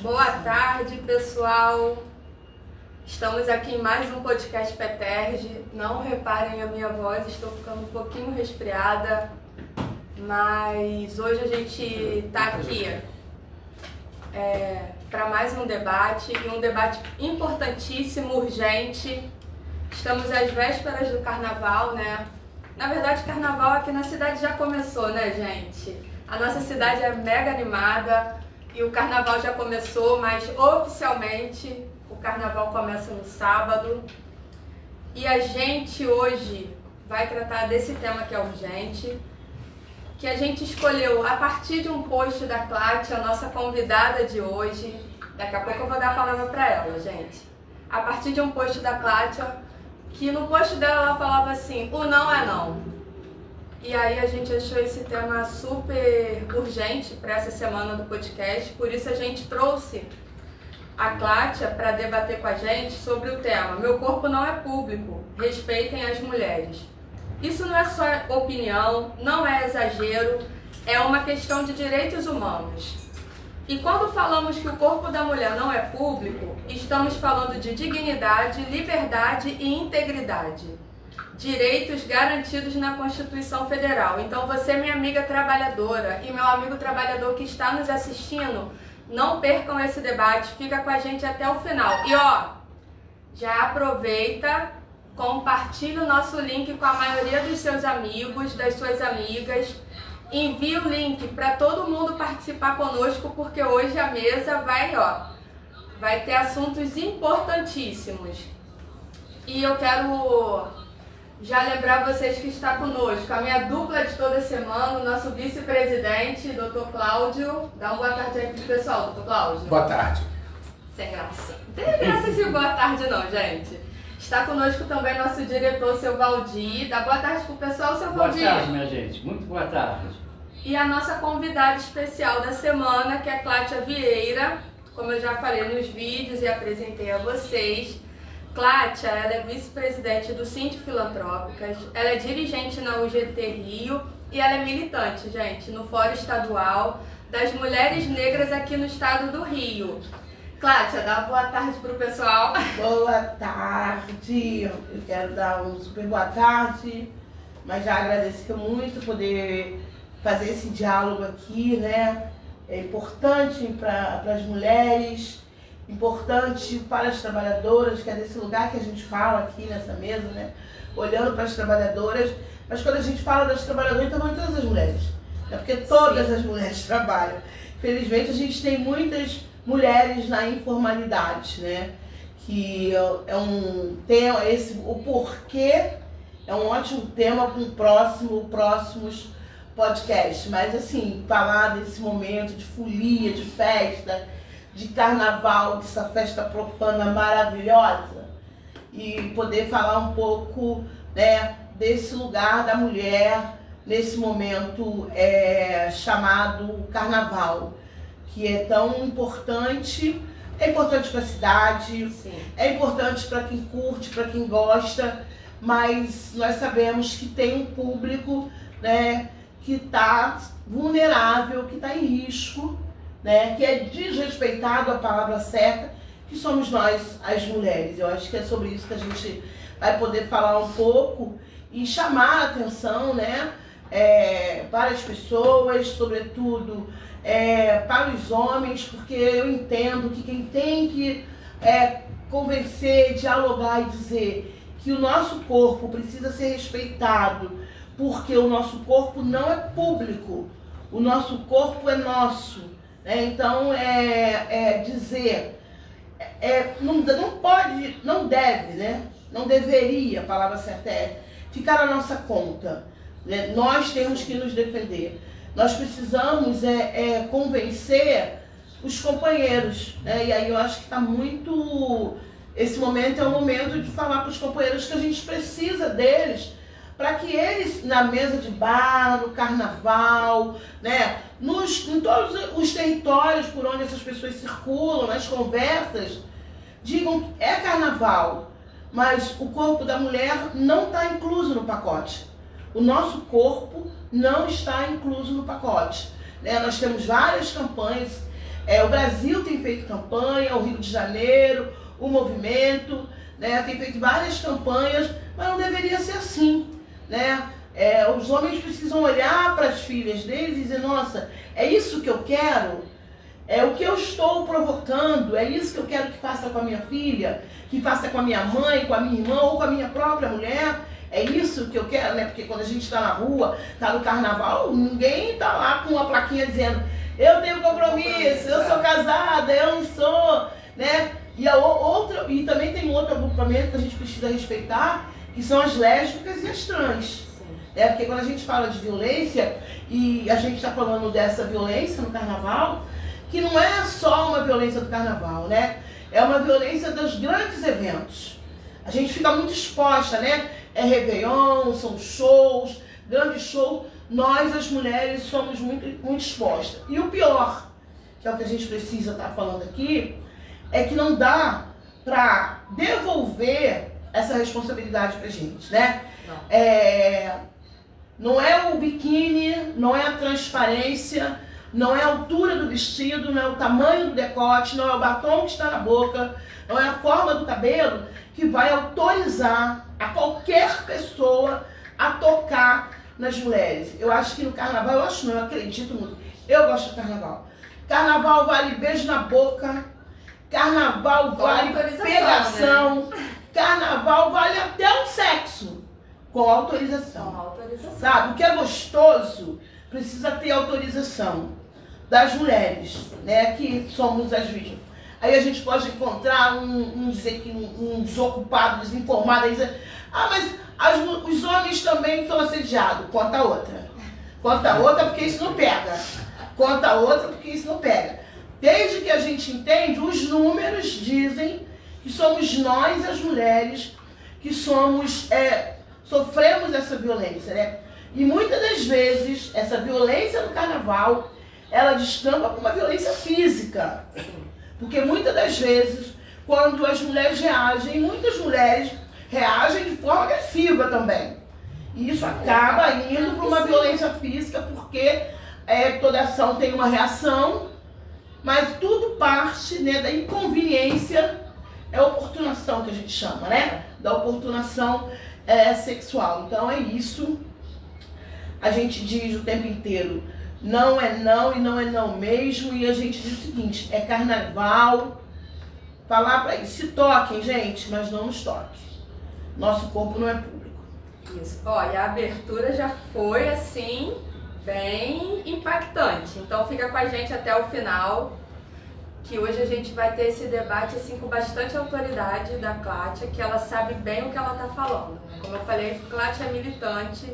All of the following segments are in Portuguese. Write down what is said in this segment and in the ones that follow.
Boa tarde, pessoal. Estamos aqui em mais um podcast Peterge. Não reparem a minha voz, estou ficando um pouquinho resfriada, mas hoje a gente está aqui para mais um debate, e um debate importantíssimo, urgente. Estamos às vésperas do carnaval, né? Na verdade, o carnaval aqui na cidade já começou, né, gente? A nossa cidade é mega animada e o carnaval já começou, mas oficialmente o carnaval começa no sábado. E a gente hoje vai tratar desse tema que é urgente, que a gente escolheu a partir de um post da Clátia, a nossa convidada de hoje. Daqui a pouco eu vou dar a palavra para ela, gente. A partir de um post da Clátia, que no post dela ela falava assim: o não é não. E aí a gente achou esse tema super urgente para essa semana do podcast, por isso a gente trouxe a Clátia para debater com a gente sobre o tema Meu Corpo Não é Público, respeitem as mulheres. Isso não é só opinião, não é exagero, é uma questão de direitos humanos. E quando falamos que o corpo da mulher não é público, estamos falando de dignidade, liberdade e integridade. Direitos garantidos na Constituição Federal. Então você, minha amiga trabalhadora e meu amigo trabalhador que está nos assistindo, não percam esse debate, fica com a gente até o final. E ó, já aproveita, compartilha o nosso link com a maioria dos seus amigos, das suas amigas. Envie o link para todo mundo participar conosco, porque hoje a mesa vai ter assuntos importantíssimos. E eu quero já lembrar vocês que está conosco a minha dupla de toda semana, o nosso vice-presidente, Dr. Cláudio. Dá uma boa tarde aí pro pessoal, Dr. Cláudio. Boa tarde. Sem graça. Não tem graça esse boa tarde não, gente. Está conosco também nosso diretor, seu Valdir. Dá boa tarde pro pessoal, seu Valdir. Boa tarde, minha gente. Muito boa tarde. E a nossa convidada especial da semana, que é a Clátia Vieira. Como eu já falei nos vídeos e apresentei a vocês, Clátia, ela é vice-presidente do Cinti Filantrópicas, ela é dirigente na UGT Rio e ela é militante, gente, no Fórum Estadual das Mulheres Negras aqui no estado do Rio. Clátia, dá uma boa tarde pro pessoal. Boa tarde, eu quero dar um super boa tarde, mas já agradecer muito poder fazer esse diálogo aqui, né? É importante para as mulheres, importante para as trabalhadoras, que é desse lugar que a gente fala aqui nessa mesa, né? Olhando para as trabalhadoras, mas quando a gente fala das trabalhadoras, então vão todas as mulheres, né? Porque todas as mulheres trabalham. Infelizmente a gente tem muitas mulheres na informalidade, né? Que é um tema, o porquê é um ótimo tema para próximos podcasts, mas assim, falar desse momento de folia, de festa, de carnaval, dessa festa profana maravilhosa, e poder falar um pouco, né, desse lugar da mulher nesse momento chamado carnaval, que é tão importante. É importante para a cidade, sim, é importante para quem curte, para quem gosta, mas nós sabemos que tem um público, né, que está vulnerável, que está em risco, né, que é desrespeitado, a palavra certa, que somos nós, as mulheres. Eu acho que é sobre isso que a gente vai poder falar um pouco e chamar a atenção, né, para as pessoas, sobretudo para os homens, porque eu entendo que quem tem que convencer, dialogar e dizer que o nosso corpo precisa ser respeitado, porque o nosso corpo não é público, o nosso corpo é nosso. Então, dizer, não pode, não deve, né? Não deveria, a palavra certa ficar na nossa conta, né? Nós temos que nos defender. Nós precisamos convencer os companheiros, né? E aí eu acho que está muito... Esse momento é o momento de falar para os companheiros que a gente precisa deles, para que eles, na mesa de bar, no carnaval, né, em todos os territórios por onde essas pessoas circulam, nas conversas, digam que é carnaval, mas o corpo da mulher não está incluso no pacote. O nosso corpo não está incluso no pacote, né? Nós temos várias campanhas O Brasil tem feito campanha, o Rio de Janeiro, o movimento, né, tem feito várias campanhas, mas não deveria ser assim, né? Os homens precisam olhar para as filhas deles e dizer, nossa, é isso que eu quero? É o que eu estou provocando, é isso que eu quero que faça com a minha filha, que faça com a minha mãe, com a minha irmã ou com a minha própria mulher? É isso que eu quero, né? Porque quando a gente está na rua, está no carnaval, ninguém está lá com uma plaquinha dizendo eu tenho compromisso, eu sou casada, eu não sou, né? E também tem outro agrupamento que a gente precisa respeitar, que são as lésbicas e as trans. Porque quando a gente fala de violência, e a gente está falando dessa violência no carnaval, que não é só uma violência do carnaval, né? É uma violência dos grandes eventos. A gente fica muito exposta, né? É Réveillon, são shows, grandes shows. Nós, as mulheres, somos muito, muito expostas. E o pior, que é o que a gente precisa estar falando aqui, é que não dá para devolver essa responsabilidade pra gente, né? Não é o biquíni, não é a transparência, não é a altura do vestido, não é o tamanho do decote, não é o batom que está na boca, não é a forma do cabelo que vai autorizar a qualquer pessoa a tocar nas mulheres. Eu acho que no carnaval, eu acredito muito. Eu gosto de carnaval. Carnaval vale beijo na boca, carnaval vale pegação, né? Carnaval vale até o sexo com autorização. Sabe? O que é gostoso precisa ter autorização das mulheres, né? Que somos as vítimas. Aí a gente pode encontrar um desocupado, desinformado, aí dizer, mas os homens também são assediados. Conta outra. Conta outra porque isso não pega. Conta outra porque isso não pega. Desde que a gente entende, os números dizem que somos nós, as mulheres, que sofremos essa violência, né? E muitas das vezes, essa violência no carnaval, ela descamba para uma violência física. Porque muitas das vezes, quando as mulheres reagem, muitas mulheres reagem de forma agressiva também. E isso acaba indo para uma violência física, porque toda ação tem uma reação, mas tudo parte, né, da inconveniência, a oportunação que a gente chama, né? Da oportunação sexual. Então é isso. A gente diz o tempo inteiro, não é não e não é não mesmo, e a gente diz o seguinte, é carnaval, falar para eles, se toquem, gente, mas não nos toquem. Nosso corpo não é público. Isso. Ó, e a abertura já foi, assim, bem impactante. Então fica com a gente até o final, que hoje a gente vai ter esse debate, assim, com bastante autoridade da Clátia, que ela sabe bem o que ela está falando. Como eu falei, Clátia é militante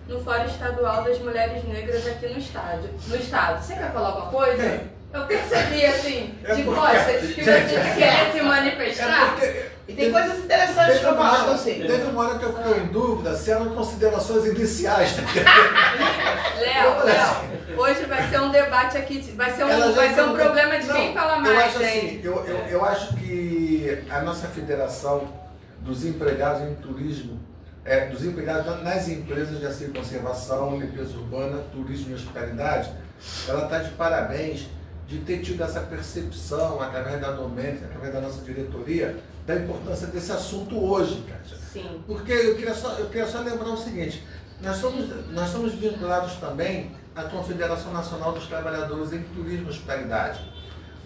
no Fórum Estadual das Mulheres Negras aqui no estado. Você quer falar alguma coisa? Eu percebi, assim, de costas, que você quer se manifestar. E tem coisas interessantes para falar com você. Teve uma hora que eu fiquei em dúvida se eram considerações iniciais. Léo, hoje vai ser um debate aqui, vai ser um problema de quem fala mais, hein? Eu acho que a nossa federação dos empregados em turismo, dos empregados nas empresas de auxílio conservação, limpeza urbana, turismo e hospitalidade, ela está de parabéns de ter tido essa percepção, através da Domênica, através da nossa diretoria, da importância desse assunto hoje, Kátia. Sim. Porque eu queria só lembrar o seguinte, nós somos vinculados também à Confederação Nacional dos Trabalhadores em Turismo e Hospitalidade.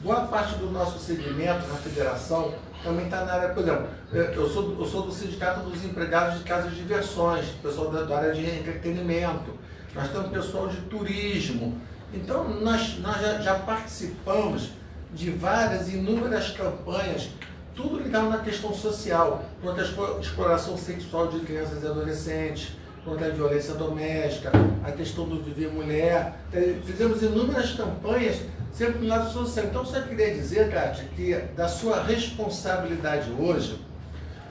Boa parte do nosso segmento na federação também está na área, por exemplo, eu sou do Sindicato dos Empregados de Casas de Diversões, pessoal da área de entretenimento, nós temos pessoal de turismo. Então, nós já participamos de várias, inúmeras campanhas, tudo ligado na questão social, contra a exploração sexual de crianças e adolescentes, contra a violência doméstica, a questão do viver mulher. Fizemos inúmeras campanhas, sempre no lado social. Então, só queria dizer, Kátia, que da sua responsabilidade hoje,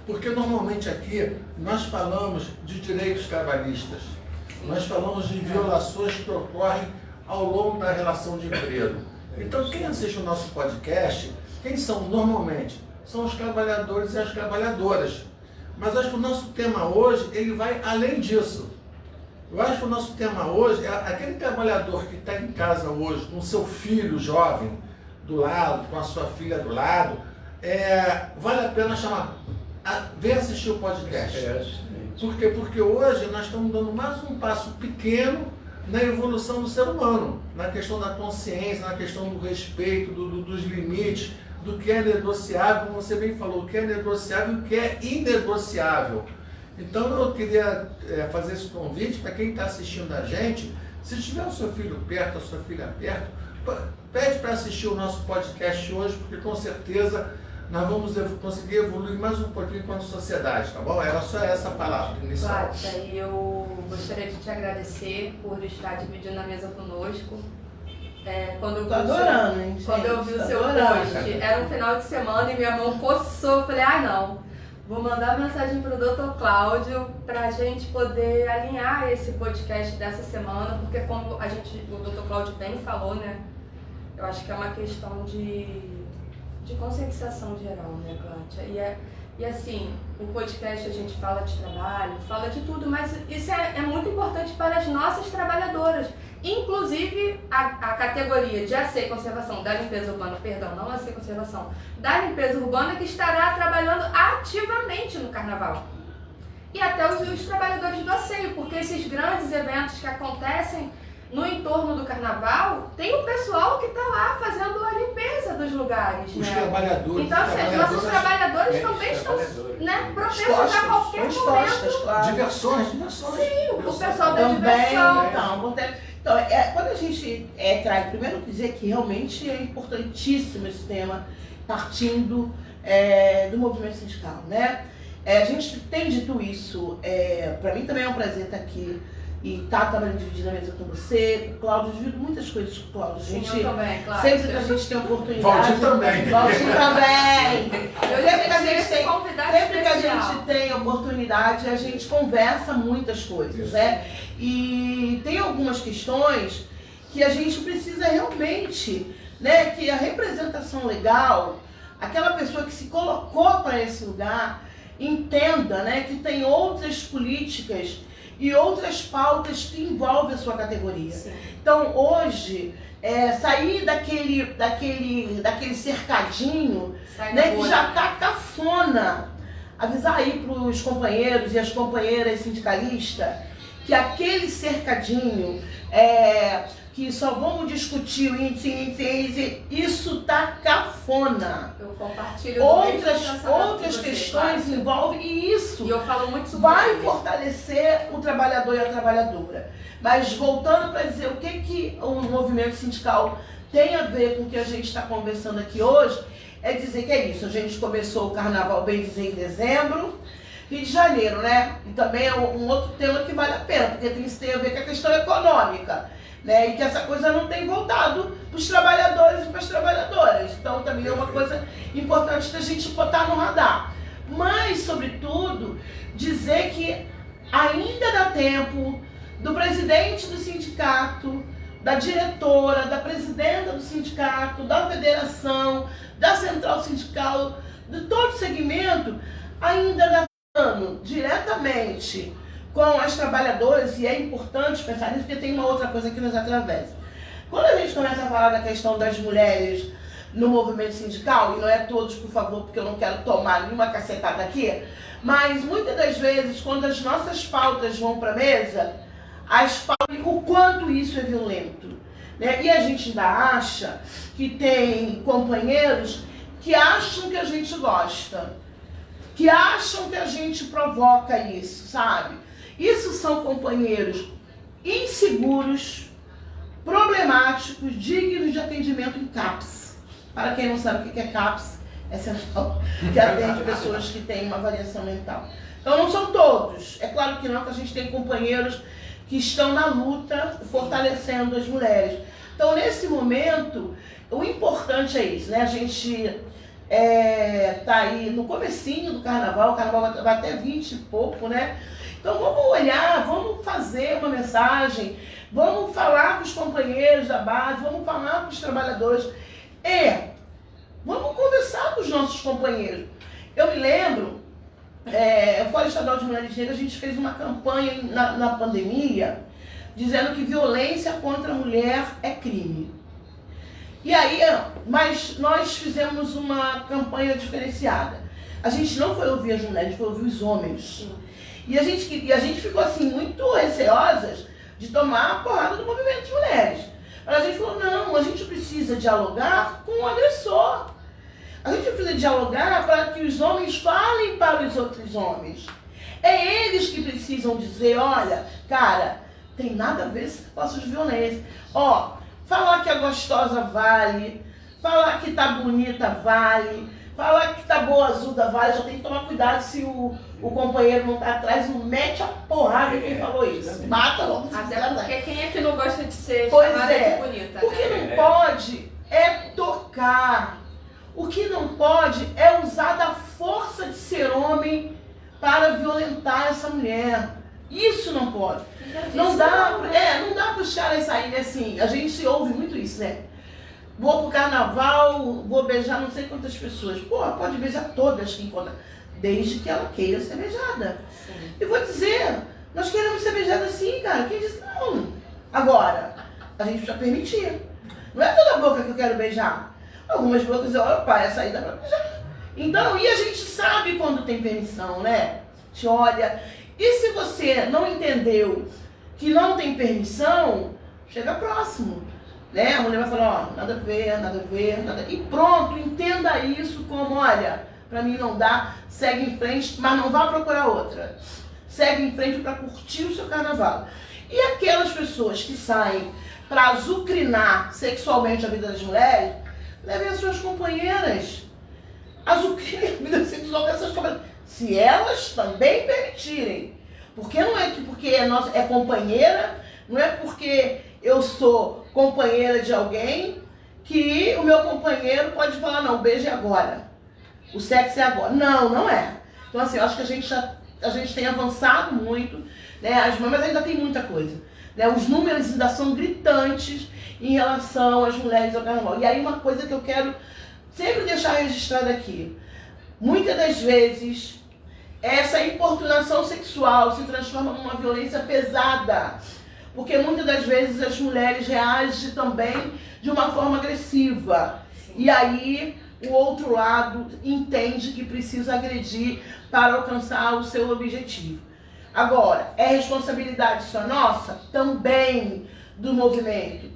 porque normalmente aqui nós falamos de direitos trabalhistas, nós falamos de violações que ocorrem ao longo da relação de emprego. Então, quem assiste o nosso podcast, quem são normalmente? São os trabalhadores e as trabalhadoras. Mas acho que o nosso tema hoje, ele vai além disso. Eu acho que o nosso tema hoje é aquele trabalhador que está em casa hoje com seu filho jovem, do lado, com a sua filha do lado, vale a pena chamar. Vem assistir o podcast. Por quê? Porque hoje nós estamos dando mais um passo pequeno na evolução do ser humano, na questão da consciência, na questão do respeito, dos limites, do que é negociável, como você bem falou, o que é negociável e o que é inegociável. Então eu queria fazer esse convite para quem está assistindo a gente, se tiver o seu filho perto, a sua filha perto, pede para assistir o nosso podcast hoje, porque com certeza nós vamos conseguir evoluir mais um pouquinho com a sociedade, tá bom? Era só essa palavra inicial. Kátia, eu gostaria de te agradecer por estar dividindo a mesa conosco. Quando eu adorando, hein, gente? Quando eu vi o seu post, era um final de semana e minha mão coçou, eu falei, não, vou mandar mensagem para o Dr. Cláudio para a gente poder alinhar esse podcast dessa semana, porque como o Dr. Cláudio bem falou, né, eu acho que é uma questão de conscientização geral, né, Cláudia? E assim, o podcast a gente fala de trabalho, fala de tudo, mas isso é muito importante para as nossas trabalhadoras. Inclusive a categoria de AC Conservação da limpeza urbana, perdão, não AC Conservação, da limpeza urbana, que estará trabalhando ativamente no carnaval. E até os trabalhadores do asseio, porque esses grandes eventos que acontecem no entorno do carnaval, tem o pessoal que está lá fazendo a limpeza dos lugares. Os né? trabalhadores. Então, nossos trabalhadores também estão propensos a qualquer momento. Claro. Diversões. Sim, o pessoal da também, diversão. Então, quando a gente traz, primeiro dizer que realmente é importantíssimo esse tema, partindo do movimento sindical, né? A gente tem dito isso, para mim também é um prazer estar aqui e estar trabalhando, dividindo a mesa com você, com o Cláudio, divido muitas coisas com o Cláudio. Sim, eu também, claro. Sempre que a gente tem oportunidade. Valdir também. Sempre que a gente tem oportunidade, a gente conversa muitas coisas, né? E tem algumas questões que a gente precisa realmente, né, que a representação legal, aquela pessoa que se colocou para esse lugar, entenda, né, que tem outras políticas e outras pautas que envolvem a sua categoria. Sim. Então, hoje, sair daquele cercadinho, né, que já está cafona, avisar aí para os companheiros e as companheiras sindicalistas que aquele cercadinho, que só vamos discutir o índice, isso tá cafona. Eu compartilho outras questões envolvem e isso e eu falo muito sobre vai isso. Fortalecer o trabalhador e a trabalhadora. Mas voltando para dizer o que o movimento sindical tem a ver com o que a gente está conversando aqui hoje, é dizer que é isso. A gente começou o carnaval, bem dizer, em dezembro, Rio de Janeiro, né? E também é um outro tema que vale a pena, porque tem a ver com a questão econômica, né? E que essa coisa não tem voltado para os trabalhadores e para as trabalhadoras. Então também é uma coisa importante da gente botar no radar. Mas, sobretudo, dizer que ainda dá tempo do presidente do sindicato, da diretora, da presidenta do sindicato, da federação, da central sindical, de todo o segmento, ainda dá diretamente com as trabalhadoras, e é importante pensar nisso, porque tem uma outra coisa que nos atravessa. Quando a gente começa a falar da questão das mulheres no movimento sindical, e não é todos, por favor, porque eu não quero tomar nenhuma cacetada aqui, mas muitas das vezes, quando as nossas pautas vão para a mesa, o quanto isso é violento, né? E a gente ainda acha que tem companheiros que acham que a gente gosta, que acham que a gente provoca isso, sabe? Isso são companheiros inseguros, problemáticos, dignos de atendimento em CAPS. Para quem não sabe o que é CAPS, é central que atende pessoas que têm uma variação mental. Então não são todos, é claro que não, que a gente tem companheiros que estão na luta, fortalecendo as mulheres. Então nesse momento, o importante é isso, né? A gente tá aí no comecinho do carnaval, o carnaval vai até 20 e pouco, né? Então vamos olhar, vamos fazer uma mensagem, vamos falar com os companheiros da base, vamos falar com os trabalhadores vamos conversar com os nossos companheiros. Eu me lembro, o Fórum Estadual de Mulheres Negras, a gente fez uma campanha na pandemia dizendo que violência contra a mulher é crime. E aí, mas nós fizemos uma campanha diferenciada. A gente não foi ouvir as mulheres, foi ouvir os homens. Sim. E a gente ficou assim muito receosas de tomar a porrada do movimento de mulheres. Mas a gente falou, não, a gente precisa dialogar com o agressor. A gente precisa dialogar para que os homens falem para os outros homens. É eles que precisam dizer, olha, cara, tem nada a ver com passos de violência. Ó, falar que é gostosa vale, falar que tá bonita vale, falar que tá boazuda vale, só tem que tomar cuidado se o companheiro não tá atrás, não mete a porrada em quem falou isso. Mata logo. Até porque quem é que não gosta de ser Pois chamada é. de bonita, O que né? não pode é tocar. O que não pode é usar da força de ser homem para violentar essa mulher. Isso não pode. Não dá para os caras saírem assim. A gente ouve muito isso, né? Vou pro carnaval, vou beijar não sei quantas pessoas. Pô, pode beijar todas que encontra, desde que ela queira ser beijada. Sim. E vou dizer, nós queremos ser beijadas sim, cara. Quem disse não? Agora, a gente precisa permitir. Não é toda boca que eu quero beijar. Algumas bocas eu olho, pai, essa aí dá pra beijar. Então, e a gente sabe quando tem permissão, né? A gente olha. E se você não entendeu que não tem permissão, chega próximo. Né? A mulher vai falar, ó, nada a ver, nada a ver, nada. E pronto, entenda isso como, olha, pra mim não dá, segue em frente, mas não vá procurar outra. Segue em frente para curtir o seu carnaval. E aquelas pessoas que saem para azucrinar sexualmente a vida das mulheres, levem as suas companheiras. Azucrinem a vida sexual dessas companheiras. Se elas também permitirem. Porque não é que porque é companheira, não é porque eu sou companheira de alguém que o meu companheiro pode falar, não, beije agora. O sexo é agora. Não, não é. Então assim, eu acho que a gente tem avançado muito, né? Mas ainda tem muita coisa. Né? Os números ainda são gritantes em relação às mulheres ao carnaval. E aí uma coisa que eu quero sempre deixar registrada aqui. Muitas das vezes, essa importunação sexual se transforma numa violência pesada. Porque muitas das vezes as mulheres reagem também de uma forma agressiva. Sim. E aí o outro lado entende que precisa agredir para alcançar o seu objetivo. Agora, é responsabilidade só nossa? Também do movimento.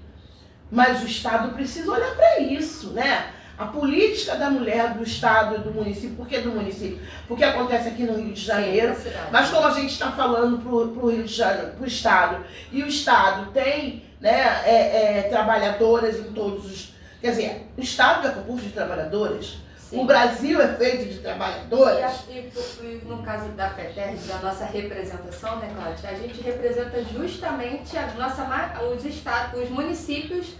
Mas o Estado precisa olhar para isso, né? A política da mulher do Estado e do município. Por que do município? Porque acontece aqui no Rio de Janeiro. Sim, mas como a gente está falando para o Rio de Janeiro, para o Estado, e o Estado tem, né, trabalhadoras em todos os... Quer dizer, o Estado é composto de trabalhadoras. Sim. O Brasil é feito de trabalhadoras. E no caso da FETERG, da nossa representação, né, Cláudia? A gente representa justamente os municípios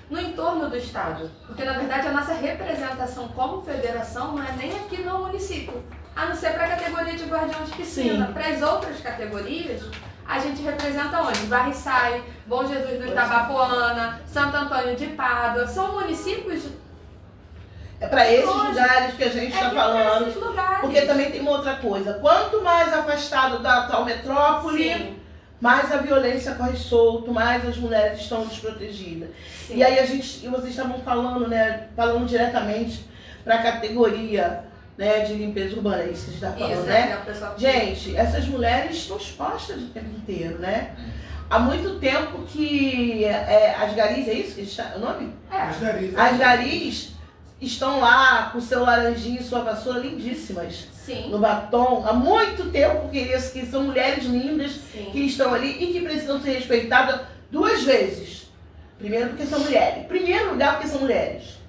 no entorno do Estado. Porque, na verdade, a nossa representação como federação não é nem aqui no município. A não ser para a categoria de guardião de piscina. Para as outras categorias, a gente representa onde? Barriçai, Bom Jesus do Itabapoana, Santo Antônio de Pádua. São municípios... É para esses lugares que a gente está falando. Esses lugares. Porque também tem uma outra coisa. Quanto mais afastado da atual metrópole... Sim. Mais a violência corre solto, mais as mulheres estão desprotegidas. Sim. E aí vocês estavam falando, né, falando diretamente para a categoria, né, de limpeza urbana, é isso que a gente está falando, né? Gente, essas mulheres estão expostas o tempo inteiro, né? Há muito tempo que as garis, é isso que está o nome? As garis estão lá com seu laranjinho e sua vassoura lindíssimas. Sim. No batom, há muito tempo que são mulheres lindas. Sim. Que estão ali e que precisam ser respeitadas duas vezes. Primeiro, porque são mulheres. Primeiro lugar, porque são mulheres.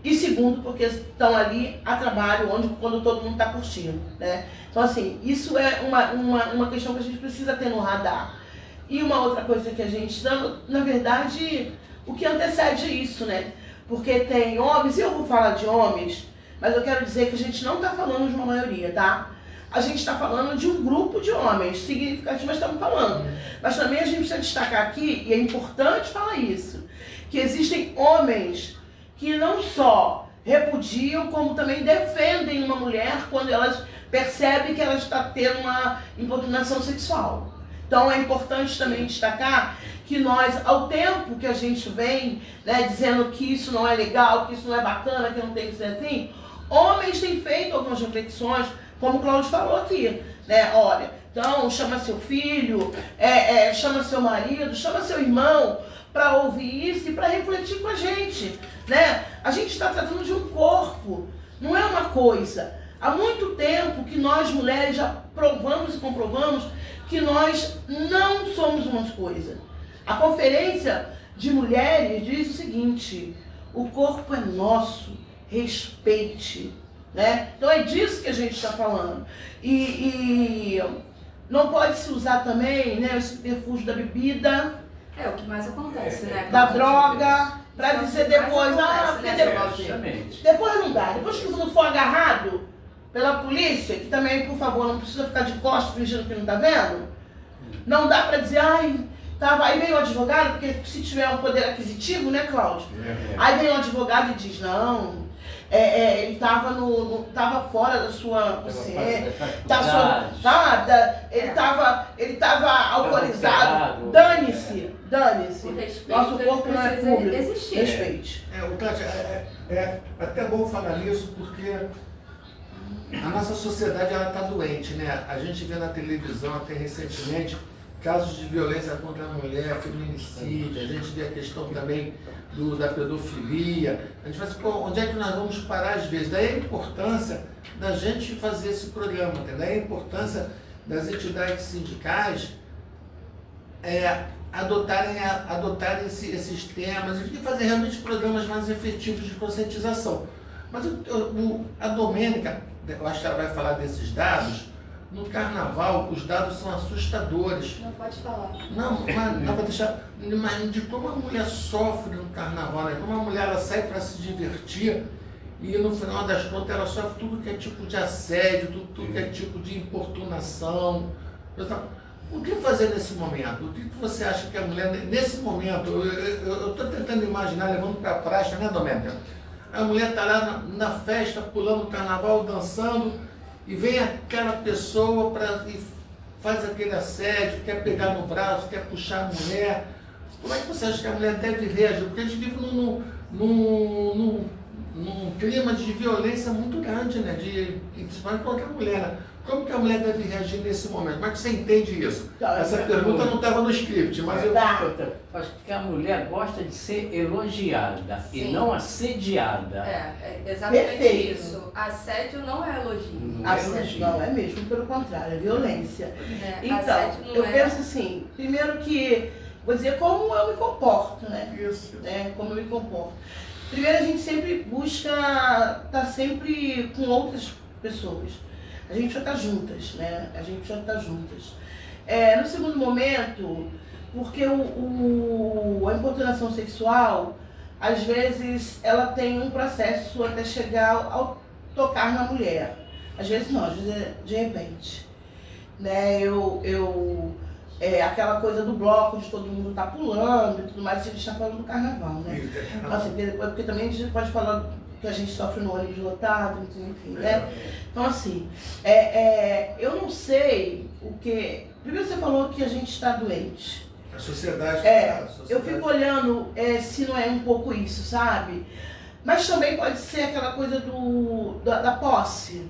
E segundo, porque estão ali a trabalho, quando todo mundo está curtindo, né? Então, assim, isso é uma questão que a gente precisa ter no radar. E uma outra coisa que a gente está, na verdade, o que antecede isso, né? Porque tem homens, e eu vou falar de homens, mas eu quero dizer que a gente não está falando de uma maioria, tá? A gente está falando de um grupo de homens significativos, mas estamos falando. Mas também a gente precisa destacar aqui, e é importante falar isso, que existem homens que não só repudiam, como também defendem uma mulher quando elas percebem que ela está tendo uma importunação sexual. Então é importante também destacar que nós, ao tempo que a gente vem, né, dizendo que isso não é legal, que isso não é bacana, que não tem que ser assim, homens têm feito algumas reflexões, como o Cláudio falou aqui, né? Olha, então chama seu filho, chama seu marido, chama seu irmão para ouvir isso e para refletir com a gente, né? A gente está tratando de um corpo, não é uma coisa. Há muito tempo que nós mulheres já provamos e comprovamos que nós não somos uma coisa. A Conferência de Mulheres diz o seguinte: o corpo é nosso, respeite, né? Então é disso que a gente está falando. E não pode se usar também, né, o subterfúgio da bebida, É o que mais acontece, né? da droga, para dizer depois, depois não dá. Depois que você for agarrado pela polícia, que também, por favor, não precisa ficar de costas fingindo que não está vendo, não dá para dizer, aí vem o advogado, porque se tiver um poder aquisitivo, né, Cláudio? Aí vem o advogado e diz, não, ele estava fora da sua consciência, ele estava alcoolizado, dane-se. Nosso corpo não é público, respeite. Tati, é até bom falar nisso, porque a nossa sociedade está doente, né? A gente vê na televisão até recentemente casos de violência contra a mulher, feminicídio, a gente vê a questão também da pedofilia. A gente fala assim, onde é que nós vamos parar às vezes? Daí a importância da gente fazer esse programa, entendeu? Daí a importância das entidades sindicais adotarem esses temas e fazer realmente programas mais efetivos de conscientização. Mas a Domênica, eu acho que ela vai falar desses dados. No carnaval, os dados são assustadores. Não pode falar. Não vai deixar. Imagina de como a mulher sofre no carnaval, né? Como a mulher ela sai para se divertir e no final das contas ela sofre tudo que é tipo de assédio, tudo que é tipo de importunação. O que fazer nesse momento? O que você acha que a mulher, nesse momento, eu estou tentando imaginar, levando para a praça, né, Domênica? A mulher está lá na festa, pulando o carnaval, dançando. E vem aquela pessoa e faz aquele assédio, quer pegar no braço, quer puxar a mulher. Como é que você acha que a mulher deve reagir? Porque a gente vive num clima de violência muito grande, né? Principalmente contra a mulher. Né? Como que a mulher deve reagir nesse momento? Como é que você entende isso? Essa pergunta não estava no script, mas eu... Acho que a mulher gosta de ser elogiada. Sim. E não assediada. É exatamente perfeito. Isso. Assédio não é elogio. Assédio não é mesmo, pelo contrário, é violência. Então, eu penso assim, primeiro que, vou dizer como eu me comporto, né? Isso. Como eu me comporto. Primeiro, a gente sempre busca estar sempre com outras pessoas. A gente já está juntas, né? No segundo momento, porque a importunação sexual, às vezes, ela tem um processo até chegar ao tocar na mulher. Às vezes não, às vezes é de repente. Né? Aquela coisa do bloco, de todo mundo tá pulando e tudo mais, a gente está falando do carnaval, né? Assim, porque também a gente pode falar que a gente sofre no ônibus lotado, enfim, né? Então, assim, eu não sei o que... Primeiro você falou que a gente está doente. A sociedade... Eu fico olhando se não é um pouco isso, sabe? Mas também pode ser aquela coisa da posse.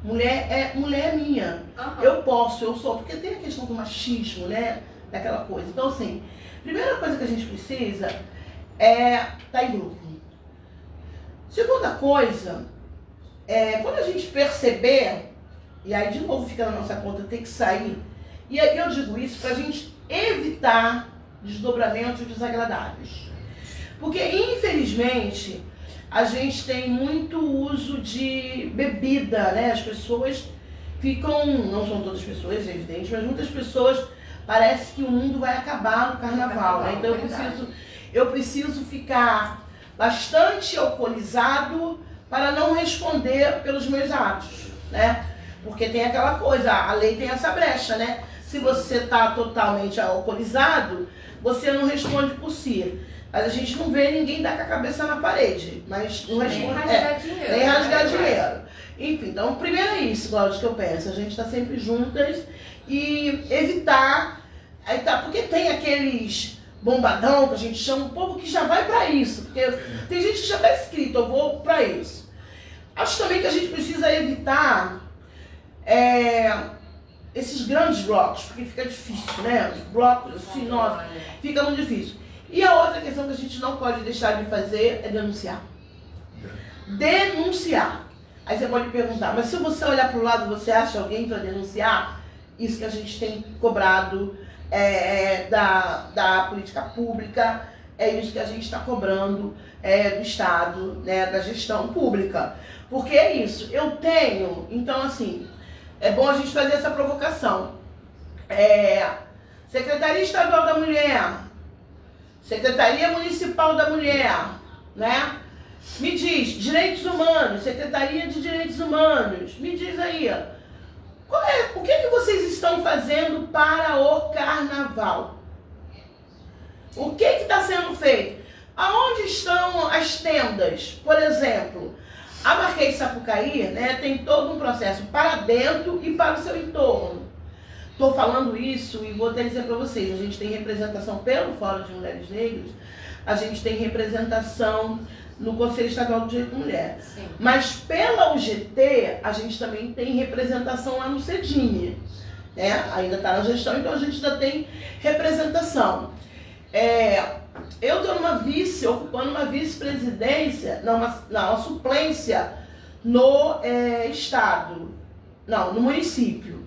Mulher é minha. Uhum. Eu posso, eu sou. Porque tem a questão do machismo, né? Daquela coisa. Então, assim, primeira coisa que a gente precisa é estar em grupo. Segunda coisa, quando a gente perceber, e aí de novo fica na nossa conta, tem que sair, e aí eu digo isso para a gente evitar desdobramentos desagradáveis. Porque, infelizmente, a gente tem muito uso de bebida, né? As pessoas ficam, não são todas as pessoas, é evidente, mas muitas pessoas, parece que o mundo vai acabar no carnaval, né? Então eu preciso ficar bastante alcoolizado para não responder pelos meus atos, né? Porque tem aquela coisa, a lei tem essa brecha, né? Se você está totalmente alcoolizado, você não responde por si. Mas a gente não vê ninguém dar com a cabeça na parede, mas não responde. Nem rasgar dinheiro. Enfim, então primeiro é isso, Cláudio, que eu penso. A gente está sempre juntas e evitar, porque tem aqueles bombadão, que a gente chama, um povo que já vai para isso. Porque tem gente que já está escrito, eu vou para isso. Acho também que a gente precisa evitar esses grandes blocos, porque fica difícil, né? Os blocos, assim, nossa, fica muito difícil. E a outra questão que a gente não pode deixar de fazer é denunciar. Denunciar. Aí você pode perguntar, mas se você olhar para o lado, você acha alguém para denunciar? Isso que a gente tem cobrado da política pública, é isso que a gente está cobrando do Estado, né, da gestão pública. Porque é isso, eu tenho, então assim, é bom a gente fazer essa provocação. Secretaria Estadual da Mulher, Secretaria Municipal da Mulher, né? Me diz, Direitos Humanos, Secretaria de Direitos Humanos, me diz aí, o que vocês estão fazendo para o Carnaval? O que está sendo feito? Aonde estão as tendas? Por exemplo, a Marquês de Sapucaí, né, tem todo um processo para dentro e para o seu entorno. Estou falando isso e vou até dizer para vocês, a gente tem representação pelo Fórum de Mulheres Negras, a gente tem representação no Conselho Estadual do Direito da Mulher. Sim. Mas pela UGT, a gente também tem representação lá no CEDINE, né? Ainda está na gestão, então a gente ainda tem representação. Eu estou ocupando uma vice-presidência, uma suplência no Estado, não, no município.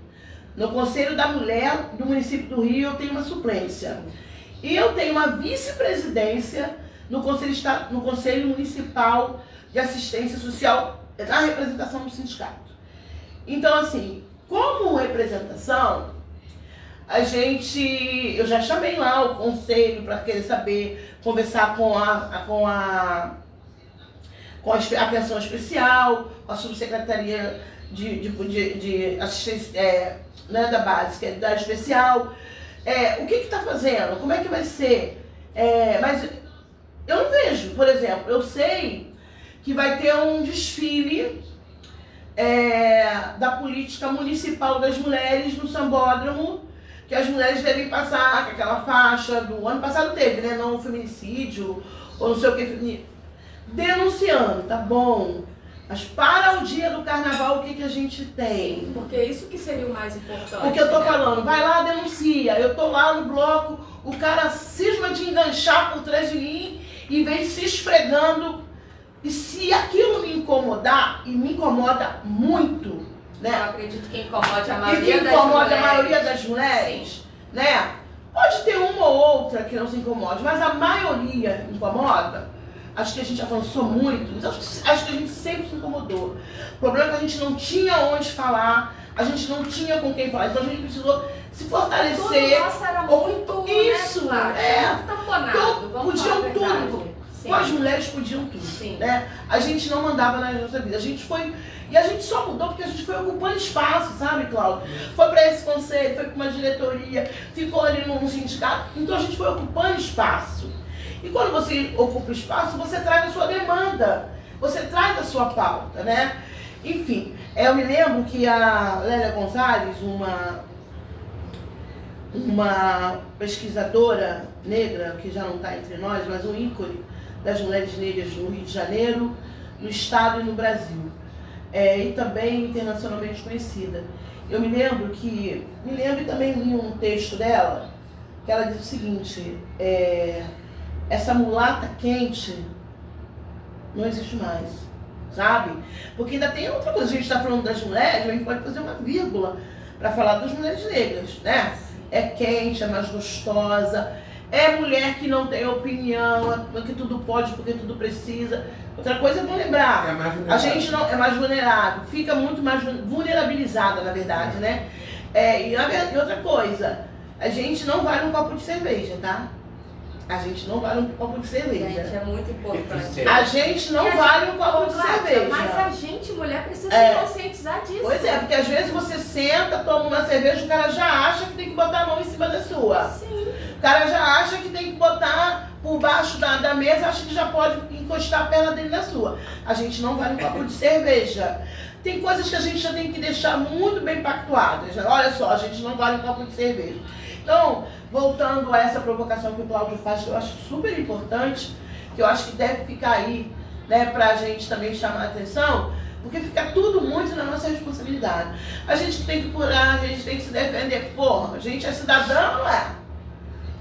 No Conselho da Mulher do município do Rio, eu tenho uma suplência. E eu tenho uma vice-presidência no Conselho Municipal de Assistência Social, na representação do sindicato. Então, assim, como representação, eu já chamei lá o conselho para querer saber, conversar com a atenção especial, com a subsecretaria de assistência né, da básica, da especial. O que está fazendo? Como é que vai ser? Mas eu não vejo, por exemplo, eu sei que vai ter um desfile da política municipal das mulheres no Sambódromo, que as mulheres devem passar com aquela faixa do ano passado teve, né? Não feminicídio, ou não sei o que, denunciando, tá bom. Mas para o dia do Carnaval, o que a gente tem? Sim, porque isso que seria o mais importante. O que eu tô né? falando, vai lá, denuncia. Eu tô lá no bloco, o cara cisma de enganchar por trás de mim e vem se esfregando. E se aquilo me incomodar, e me incomoda muito, né? Eu acredito que incomode a E maioria que das incomoda mulheres. a maioria das mulheres, né? Pode ter uma ou outra que não se incomode, mas a maioria incomoda. Acho que a gente avançou muito, mas acho que a gente sempre se incomodou. O problema é que a gente não tinha onde falar, a gente não tinha com quem falar, então a gente precisou se fortalecer. Tudo nosso era muito, Isso, né, muito tamponado, vamos falar a podiam verdade. tudo. Sim. As mulheres podiam tudo, Sim. né? A gente não mandava na nossa vida, a gente foi... E a gente só mudou porque a gente foi ocupando espaço, sabe, Cláudio? Foi para esse conselho, foi para uma diretoria, ficou ali num sindicato, então a gente foi ocupando espaço. E quando você ocupa espaço, você traz a sua demanda, você traz a sua pauta, né? Enfim, eu me lembro que a Lélia Gonzalez, uma pesquisadora negra, que já não está entre nós, mas um ícone das mulheres negras no Rio de Janeiro, no Estado e no Brasil, e também internacionalmente conhecida. Eu me lembro e também li um texto dela, que ela diz o seguinte, essa mulata quente não existe mais, sabe? Porque ainda tem outra coisa, a gente está falando das mulheres, a gente pode fazer uma vírgula para falar das mulheres negras, né? É quente, é mais gostosa, é mulher que não tem opinião, é que tudo pode porque tudo precisa. Outra coisa é bom lembrar, a gente não é mais vulnerável, fica muito mais vulnerabilizada, na verdade, né? E outra coisa, a gente não vale um copo de cerveja, tá? A gente não vale um copo de cerveja. Gente, é muito importante. A gente não vale um copo de cerveja. Mas a gente, mulher, precisa se conscientizar disso. Pois é, porque às vezes você senta, toma uma cerveja, o cara já acha que tem que botar a mão em cima da sua. Sim. O cara já acha que tem que botar por baixo da mesa, acha que já pode encostar a perna dele na sua. A gente não vale um copo de cerveja. Tem coisas que a gente já tem que deixar muito bem pactuadas. Olha só, a gente não vale um copo de cerveja. Então, voltando a essa provocação que o Cláudio faz, que eu acho super importante, que eu acho que deve ficar aí, né, pra gente também chamar a atenção, porque fica tudo muito na nossa responsabilidade. A gente tem que curar, a gente tem que se defender. Porra, a gente é cidadão, não é?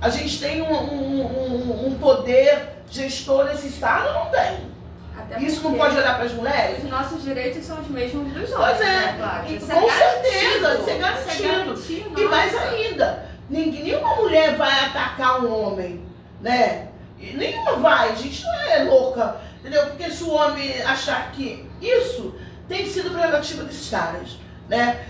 A gente tem um poder gestor nesse estado, não tem. Até Isso não porque pode olhar para as mulheres? os nossos direitos são os mesmos dos Pois homens, é, né, Cláudia? e Isso é com garantido. certeza, isso é Isso garantido. E nossa. mais ainda, nenhuma mulher vai atacar um homem, né? E nenhuma vai, a gente não é louca, entendeu? Porque se o homem achar que isso tem sido prerrogativa desses caras, né?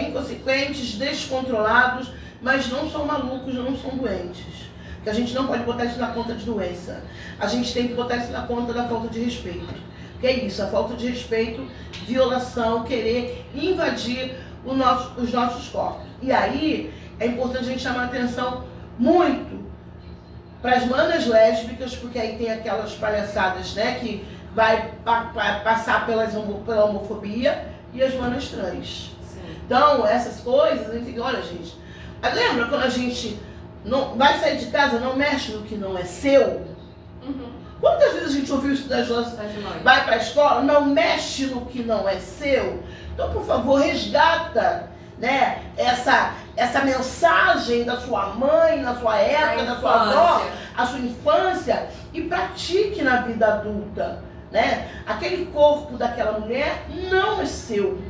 Inconsequentes, descontrolados, mas não são malucos, não são doentes. Que a gente não pode botar isso na conta de doença. A gente tem que botar isso na conta da falta de respeito. Que é isso, a falta de respeito, violação, querer invadir os nossos corpos. E aí é importante a gente chamar a atenção muito para as manas lésbicas, porque aí tem aquelas palhaçadas, né, que vai passar pela homofobia, e as manas trans. Sim. Então, essas coisas, a gente tem, olha, gente, lembra quando a gente não vai sair de casa, não mexe no que não é seu? Uhum. Quantas vezes a gente ouviu isso das nossas... As mães. Vai para a escola, não mexe no que não é seu? Então, por favor, resgata, né, essa mensagem da sua mãe, na sua época, da sua avó, a sua infância, e pratique na vida adulta, né? Aquele corpo daquela mulher não é seu.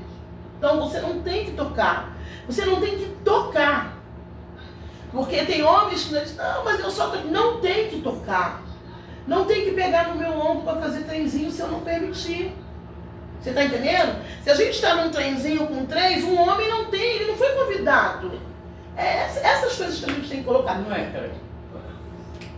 Então, você não tem que tocar. Você não tem que tocar. Porque tem homens que dizem, não, mas eu só tô... Não tem que tocar. Não tem que pegar no meu ombro para fazer trenzinho se eu não permitir. Você tá entendendo? Se a gente está num trenzinho com 3, um homem não tem, ele não foi convidado. Essas coisas que a gente tem que colocar. Não é, cara.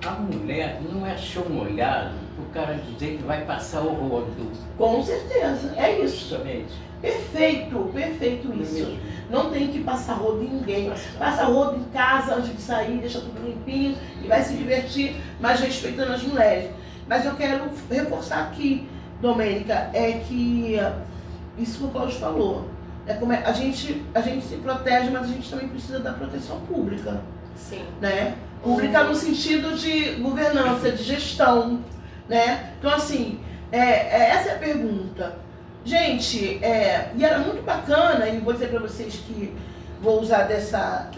A mulher não é só um olhar pro cara dizer que vai passar o rodo. Com certeza, é isso. Justamente. Perfeito, perfeito isso. Não tem que passar rodo em ninguém. Passa rodo em casa antes de sair, deixa tudo limpinho e vai se divertir, mas respeitando as mulheres. Mas eu quero reforçar aqui, Domênica, é que isso que o Cláudio falou. A gente se protege, mas a gente também precisa da proteção pública. Sim. Né? Pública no sentido de governança, de gestão. Né? Então, assim, essa é a pergunta. Gente, e era muito bacana, e vou dizer para vocês que vou usar dessa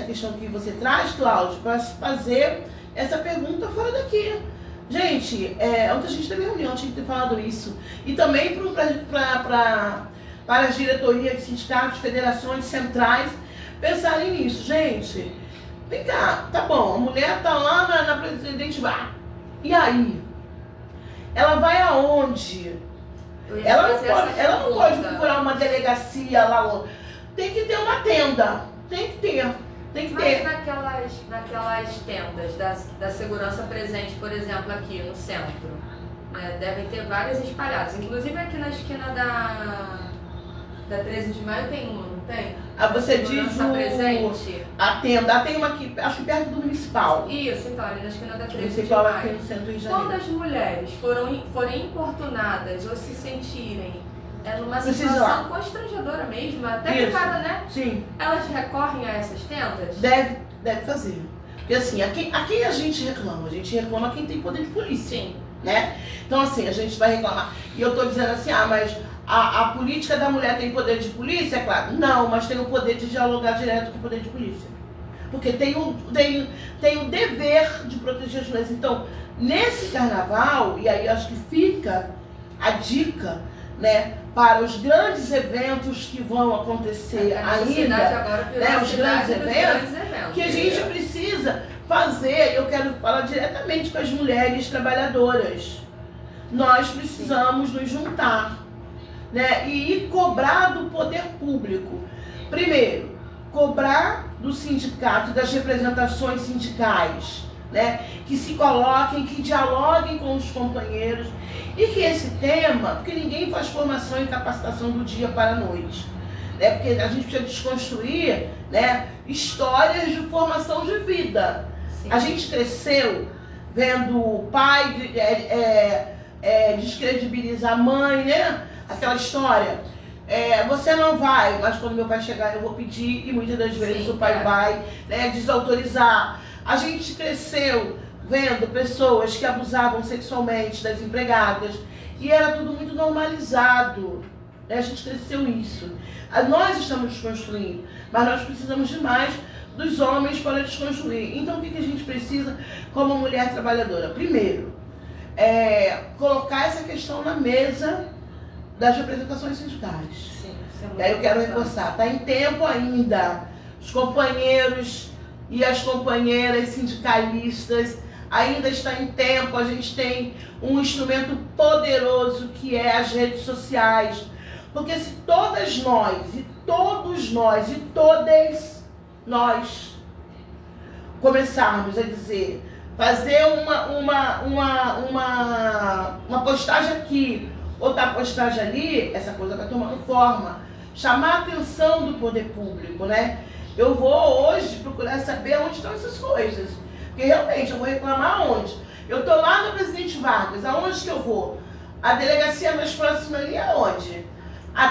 questão que você traz, Cláudio, para fazer essa pergunta fora daqui. Gente, ontem a gente teve reunião, tinha que ter falado isso. E também para as diretorias de sindicatos, federações centrais, pensarem nisso. Gente, vem cá, tá bom, a mulher tá lá na Presidente Vargas. E aí? Ela vai aonde? Ela não pode procurar uma delegacia lá. Tem que ter uma tenda. Tem que ter. Mas naquelas tendas da segurança presente, por exemplo, aqui no centro, né, devem ter várias espalhadas. Inclusive aqui na esquina da 13 de maio tem uma, não tem? Você diz presente. A tenda. Tem uma aqui, acho que perto do municipal. Isso, então, ali na esquina da 13 de Municipal maio. aqui no centro do Rio de Janeiro. Quando as mulheres forem importunadas ou se sentirem numa Precisa situação constrangedora mesmo, até picada, né? Sim. Elas recorrem a essas tendas? Deve fazer. Porque assim, a quem a gente reclama? A gente reclama quem tem poder de polícia. Sim. Né? Então assim, a gente vai reclamar. E eu tô dizendo assim, mas a política da mulher tem poder de polícia? É claro. Não, mas tem o poder de dialogar direto com o poder de polícia. Porque tem o dever de proteger as mulheres. Então, nesse carnaval, e aí acho que fica a dica, né, para os grandes eventos que vão acontecer ainda, né, os grandes eventos, que a gente precisa fazer, eu quero falar diretamente com as mulheres trabalhadoras. Nós precisamos nos juntar, né, e cobrar do poder público. Primeiro, cobrar do sindicato, das representações sindicais, né, que se coloquem, que dialoguem com os companheiros e que esse tema, porque ninguém faz formação e capacitação do dia para a noite, né, porque a gente precisa desconstruir, né, histórias de formação de vida. Sim. A gente cresceu vendo o pai descredibilizar a mãe, né, aquela história. Você não vai, mas quando meu pai chegar eu vou pedir, e muitas das vezes Sim, o pai vai, né, desautorizar. A gente cresceu vendo pessoas que abusavam sexualmente das empregadas e era tudo muito normalizado, né? A gente cresceu isso. Nós estamos desconstruindo, mas nós precisamos de mais dos homens para desconstruir. Então o que a gente precisa como mulher trabalhadora? Primeiro, colocar essa questão na mesa das representações sindicais. Sim, isso é muito E aí eu quero importante. reforçar, está em tempo ainda. Os companheiros e as companheiras sindicalistas ainda está em tempo. A gente tem um instrumento poderoso que é as redes sociais. Porque se todas nós, e todos nós, e todas nós começarmos a dizer, fazer uma postagem aqui, outra postagem ali, essa coisa vai tomando forma. Chamar a atenção do poder público, né? Eu vou hoje procurar saber onde estão essas coisas. Porque realmente eu vou reclamar onde? Eu estou lá no Presidente Vargas, aonde que eu vou? A delegacia mais próxima ali é onde?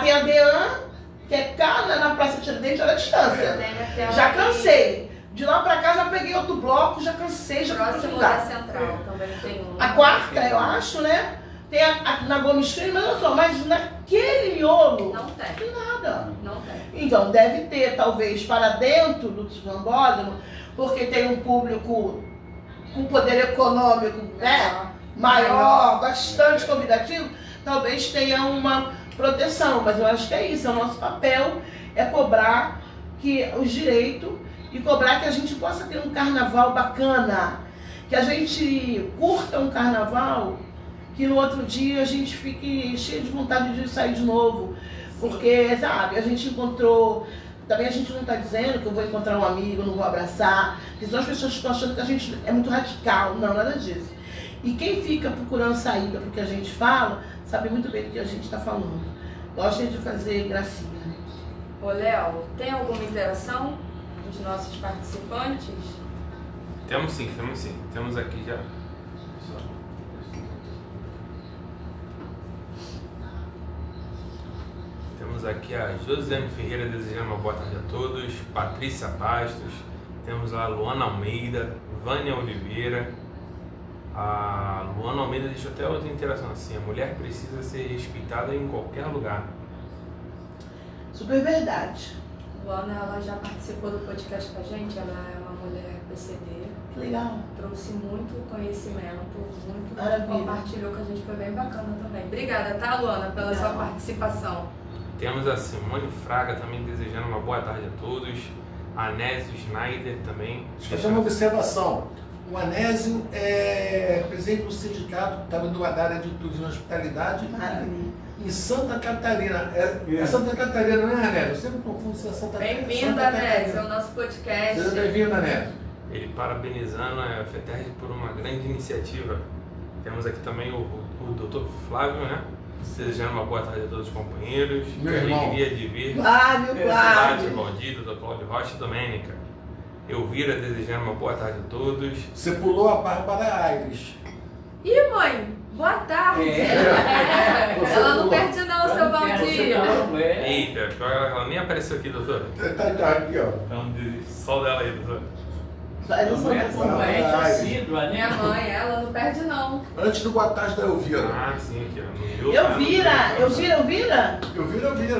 Tem a DEAN, que é cá na Praça Tiradentes, olha a distância. Tem aquela Já ali, cansei. De lá pra cá já peguei outro bloco, já cansei, já fui próximo da lugar. Central também tem um. A quarta, eu acho, né? Tem na Gomes Freire, mas olha só, mas naquele miolo, Não tem, não tem nada. não tem. Então, deve ter, talvez, para dentro do Sambódromo, porque tem um público com poder econômico, né? Maior, bastante convidativo, talvez tenha uma proteção, mas eu acho que é isso, é o nosso papel, é cobrar que os direitos e cobrar que a gente possa ter um carnaval bacana, que a gente curta um carnaval, que no outro dia a gente fique cheio de vontade de sair de novo, porque, sabe, a gente encontrou, também a gente não está dizendo que eu vou encontrar um amigo, não vou abraçar, porque senão as pessoas estão achando que a gente é muito radical, não, nada disso. E quem fica procurando saída porque a gente fala, sabe muito bem do que a gente está falando. Gosta de fazer gracinha. Ô, Léo, tem alguma interação dos nossos participantes? Temos sim. Temos aqui já. Temos aqui a Josiane Ferreira desejando uma boa tarde a todos, Patrícia Bastos, temos a Luana Almeida, Vânia Oliveira. A Luana Almeida deixou até outra interação assim: a mulher precisa ser respeitada em qualquer lugar. Super verdade. Luana, ela já participou do podcast com a gente, ela é uma mulher PCD, Que legal. trouxe muito conhecimento, muito Maravilha. compartilhou com a gente, foi bem bacana também. Obrigada, tá, Luana, pela sua Legal. participação. Temos a Simone Fraga também desejando uma boa tarde a todos, a Anésio Schneider também. Deixa eu fazer uma observação. O Anésio é presidente do sindicato, estava do área de turismo e hospitalidade Maravilha. em Santa Catarina. É Santa Catarina, não é, Anésio? Eu sempre confundo se é Santa Catarina. Bem-vinda, Anésio, ao nosso podcast. Seja bem-vindo, Anésio. Ele parabenizando a FETERG por uma grande iniciativa. Temos aqui também o Dr. Flávio, né? Desejando uma boa tarde a todos os companheiros. Meu Que irmão. alegria de vir. Flávio, Tati, Flávio. Valdir, Dr. Cláudio Rocha e Domênica. Elvira desejando uma boa tarde a todos. Você pulou a Bárbara Aires. Ih, mãe, boa tarde. Você Ela não pulou. perde não, seu Valdir. Eita, pior, ela nem apareceu aqui, doutora. Tá aqui, ó. Então, sol dela aí, doutora. Vai no Não é São como é Ai. assídua, né? Minha mãe, ela não perde não. Antes do boa tarde da Elvira. Ah, sim, aqui, ó. No meu, Elvira, tá? Elvira.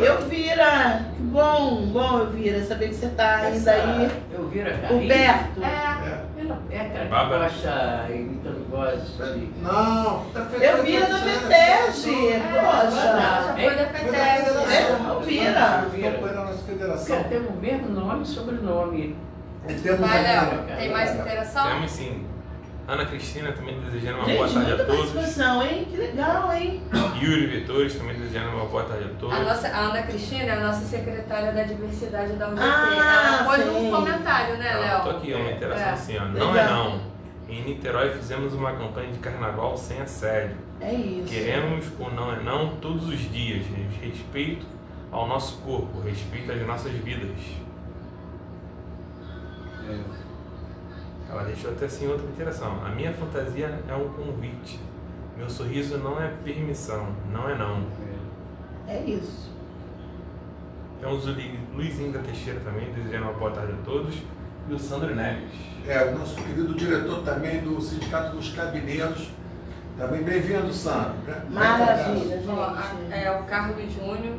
Elvira, que bom, Elvira, saber que você tá ainda aí Eu viro a por carrinha. perto. Ela é aquela que Bárbara. gosta imitando voz de... Não, tá Elvira da FETERG, Ela poxa. já foi da FETERG. Elvira. Acompanha a nossa Porque federação. temos o mesmo nome e sobrenome. Temos Vai, aqui, Léo, tem mais interação? Temos sim. Ana Cristina também desejando uma boa Gente, tarde muita a todos. participação, hein? Que legal, hein? Yuri Vitores também desejando uma boa tarde a todos. A Ana Cristina é a nossa secretária da diversidade da UDT. Ah, Ela pôs sim. um comentário, né, Não, Léo? tô aqui, uma interação É. assim, ó. Legal. Não é não. Em Niterói fizemos uma campanha de carnaval sem assédio. É isso. Queremos o não é não todos os dias. Respeito ao nosso corpo, respeito às nossas vidas. Ela deixou até assim outra interação. A minha fantasia é um convite. Meu sorriso não é permissão, não é não. É isso. Temos o Luizinho da Teixeira também, desejando uma boa tarde a todos. E o Sandro Neves. O nosso querido diretor também do Sindicato dos Cabineiros. Também bem-vindo, Sandro. Maravilha, gente. O Carlos Júnior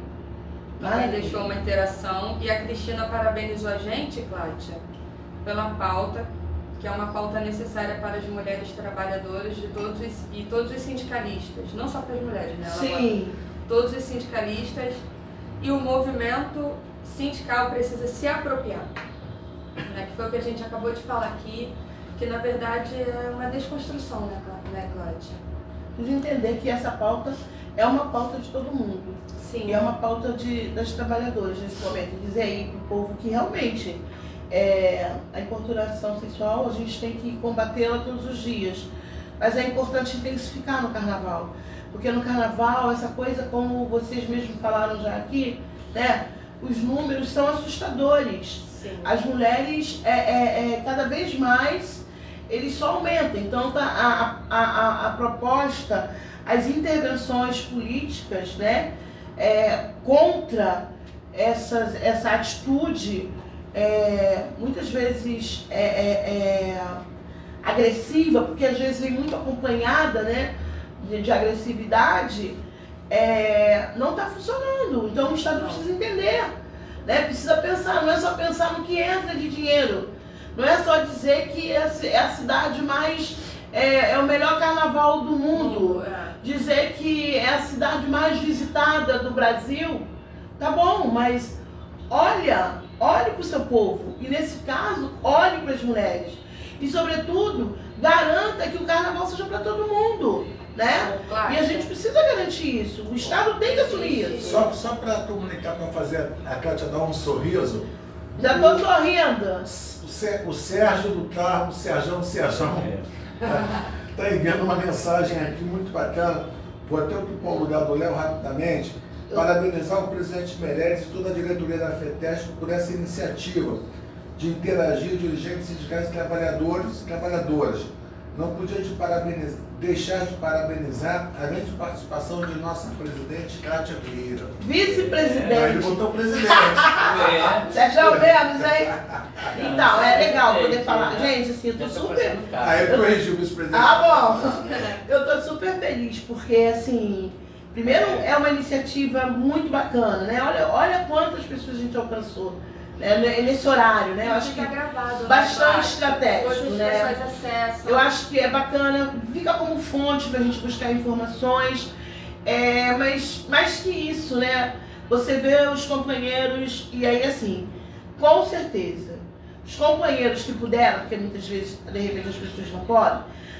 também Maravilha. deixou uma interação. E a Cristina parabenizou a gente, Cláudia, pela pauta, que é uma pauta necessária para as mulheres trabalhadoras de todos os sindicalistas. Não só para as mulheres, né? Sim. Todos os sindicalistas. E o movimento sindical precisa se apropriar. Né? Que foi o que a gente acabou de falar aqui, que na verdade é uma desconstrução, né, Cláudia? Precisa entender que essa pauta é uma pauta de todo mundo. Sim. E é uma pauta das trabalhadoras nesse momento. Dizer aí para o povo que realmente a importunação sexual a gente tem que combatê-la todos os dias. Mas é importante intensificar no carnaval. Porque no carnaval, essa coisa, como vocês mesmos falaram já aqui, né, os números são assustadores. Sim. As mulheres, cada vez mais, eles só aumentam. Então, a proposta, as intervenções políticas, né, contra essa atitude, muitas vezes agressiva, porque às vezes vem muito acompanhada, né, de agressividade, não está funcionando. Então o Estado precisa entender, né? Precisa pensar, não é só pensar no que entra de dinheiro, não é só dizer que é a cidade mais, é o melhor carnaval do mundo, dizer que é a cidade mais visitada do Brasil, tá bom, mas olhe para o seu povo, e nesse caso, olhe para as mulheres, e sobretudo, garanta que o carnaval seja para todo mundo. Né? Claro. E a gente precisa garantir isso. O Estado tem que assumir isso. Só para comunicar, para fazer a Cláudia dar um sorriso. Já estou sorrindo. O Sérgio do Carmo, Serjão, está enviando uma mensagem aqui muito bacana. Vou até ocupar o lugar do Léo rapidamente. Parabenizar o presidente Meirelles e toda a diretoria da FETESP por essa iniciativa de interagir dirigentes sindicais e trabalhadores e trabalhadoras. Não podia deixar de parabenizar a grande participação de nossa presidente, Kátia Vieira. Vice-presidente. Ele botou presidente. Sérgio Mendes, hein? Então, é legal poder falar. Gente, assim, eu tô super... Aí corrigiu o vice-presidente. Ah, bom. Eu tô super feliz, porque, assim... Primeiro, é uma iniciativa muito bacana, né? Olha quantas pessoas a gente alcançou. Nesse horário, né? Eu acho que gravado, bastante estratégico, hoje as né? pessoas acessam. Eu acho que é bacana, fica como fonte pra gente buscar informações, mas mais que isso, né? Você vê os companheiros, e aí assim, com certeza, os companheiros que puderam, porque muitas vezes, de repente, as pessoas não podem,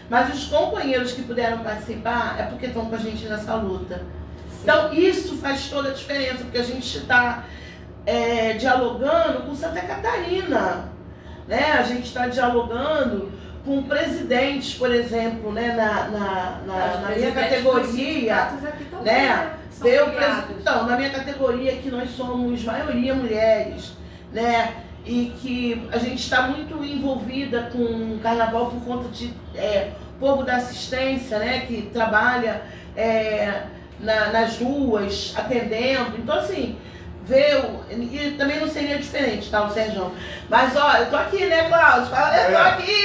mas os companheiros que puderam participar é porque estão com a gente nessa luta. Sim. Então, isso faz toda a diferença, porque a gente está dialogando com Santa Catarina, né? A gente está dialogando com presidentes, por exemplo, né? na minha categoria, né? Então, na minha categoria que nós somos maioria mulheres, né? E que a gente está muito envolvida com o carnaval por conta de povo da assistência, né? Que trabalha nas ruas, atendendo. Então, assim, e também não seria diferente, tá, o Sérgio? Mas, ó, eu tô aqui, né, Cláudio? Fala, eu tô aqui!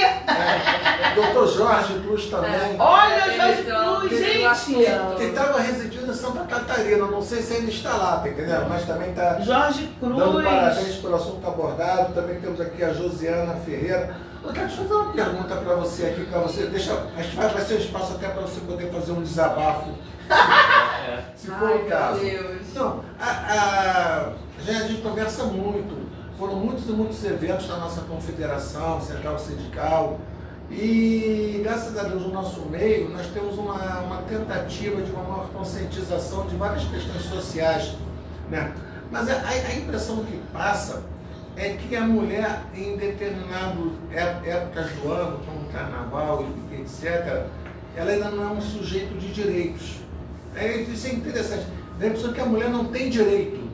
Doutor Jorge Cruz também. Olha o Jorge Cruz, gente! Que estava residindo em Santa Catarina, não sei se ainda está lá, tá entendendo? Mas também está Jorge Cruz. Dando parabéns pelo assunto abordado. Também temos aqui a Josiana Ferreira. Eu quero te fazer uma pergunta para você aqui, acho que vai ser um espaço até para você poder fazer um desabafo. Se for o caso. Então, a gente conversa muito. Foram muitos e muitos eventos da nossa confederação, central sindical. E, graças a Deus, no nosso meio, nós temos uma tentativa de uma maior conscientização de várias questões sociais, né? Mas a impressão que passa é que a mulher, em determinadas épocas do ano, como o carnaval, etc., ela ainda não é um sujeito de direitos. Isso é interessante. Dá a impressão que a mulher não tem direito,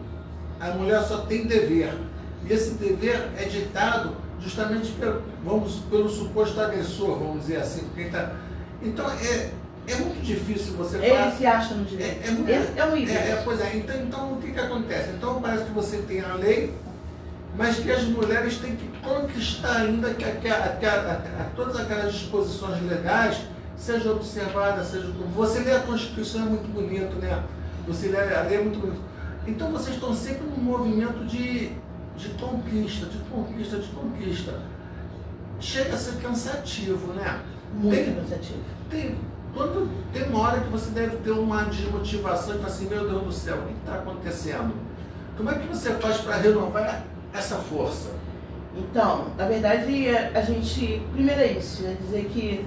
a mulher só tem dever. E esse dever é ditado justamente pelo suposto agressor, vamos dizer assim. Então, é muito difícil você... Ele se acha no direito. É um ídolo. Pois é, então o que acontece? Então parece que você tem a lei, mas que as mulheres têm que conquistar ainda que todas aquelas disposições legais sejam observadas, Você lê a Constituição, é muito bonito, né? Você lê a lei, é muito bonito. Então vocês estão sempre num movimento de conquista. Chega a ser cansativo, né? Muito cansativo. Tem uma hora que você deve ter uma desmotivação e falar assim, meu Deus do céu, o que está acontecendo? Como é que você faz para renovar essa força? Então, na verdade, a gente... Primeiro é isso, né? Dizer que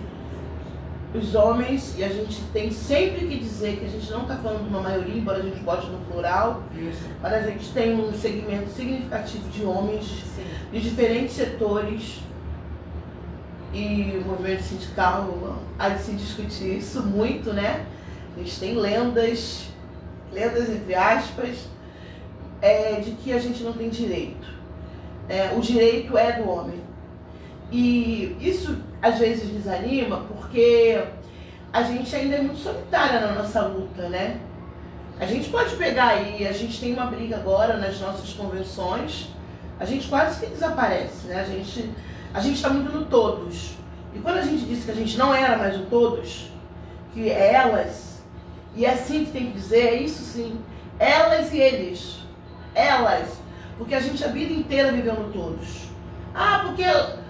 os homens, e a gente tem sempre que dizer que a gente não está falando de uma maioria, embora a gente bote no plural, Isso. mas a gente tem um segmento significativo de homens de diferentes setores, e o movimento sindical há de se discutir isso muito, né? A gente tem lendas entre aspas, de que a gente não tem direito. O direito é do homem. E isso às vezes desanima porque a gente ainda é muito solitária na nossa luta, né? A gente pode pegar aí, a gente tem uma briga agora nas nossas convenções, a gente quase que desaparece, né? A gente está muito no todos. E quando a gente disse que a gente não era mais o todos, que é elas, e é assim que tem que dizer, é isso sim, elas e eles. Elas, porque a gente a vida inteira viveu no todos. Porque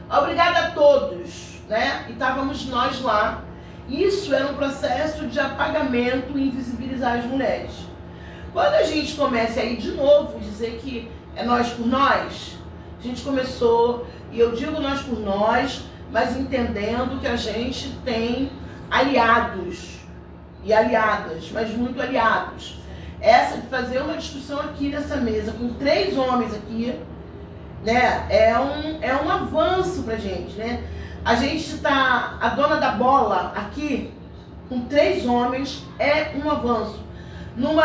obrigada a todos, né? E estávamos nós lá. Isso era um processo de apagamento e invisibilizar as mulheres. Quando a gente começa aí de novo dizer que é nós por nós, a gente começou, e eu digo nós por nós, mas entendendo que a gente tem aliados e aliadas, mas muito aliados. Essa de fazer uma discussão aqui nessa mesa, com 3 homens aqui, né, é um avanço pra gente, né? A gente tá, a dona da bola aqui, com 3 homens, é um avanço. Num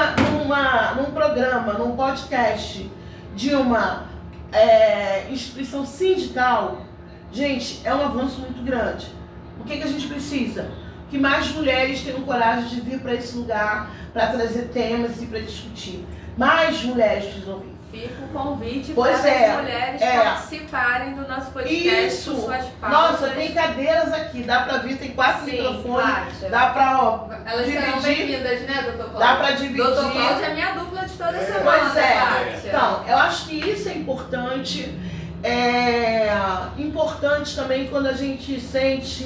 programa, num podcast de uma instituição sindical, gente, é um avanço muito grande. O que a gente precisa? Que mais mulheres tenham coragem de vir para esse lugar, para trazer temas e para discutir. Mais mulheres precisam vir. Fica o convite Pois para é, as mulheres é. participarem do nosso podcast Isso! com suas pautas. Nossa, tem cadeiras aqui, dá para vir, tem 4 Sim, microfones, Kátia. dá para Elas serão dividir. bem-vindas, né, doutor Cláudio? Dá pra dividir. Doutor Cláudio é minha dupla de toda semana, Pois é. Kátia. Então, eu acho que isso é importante. É importante também quando a gente sente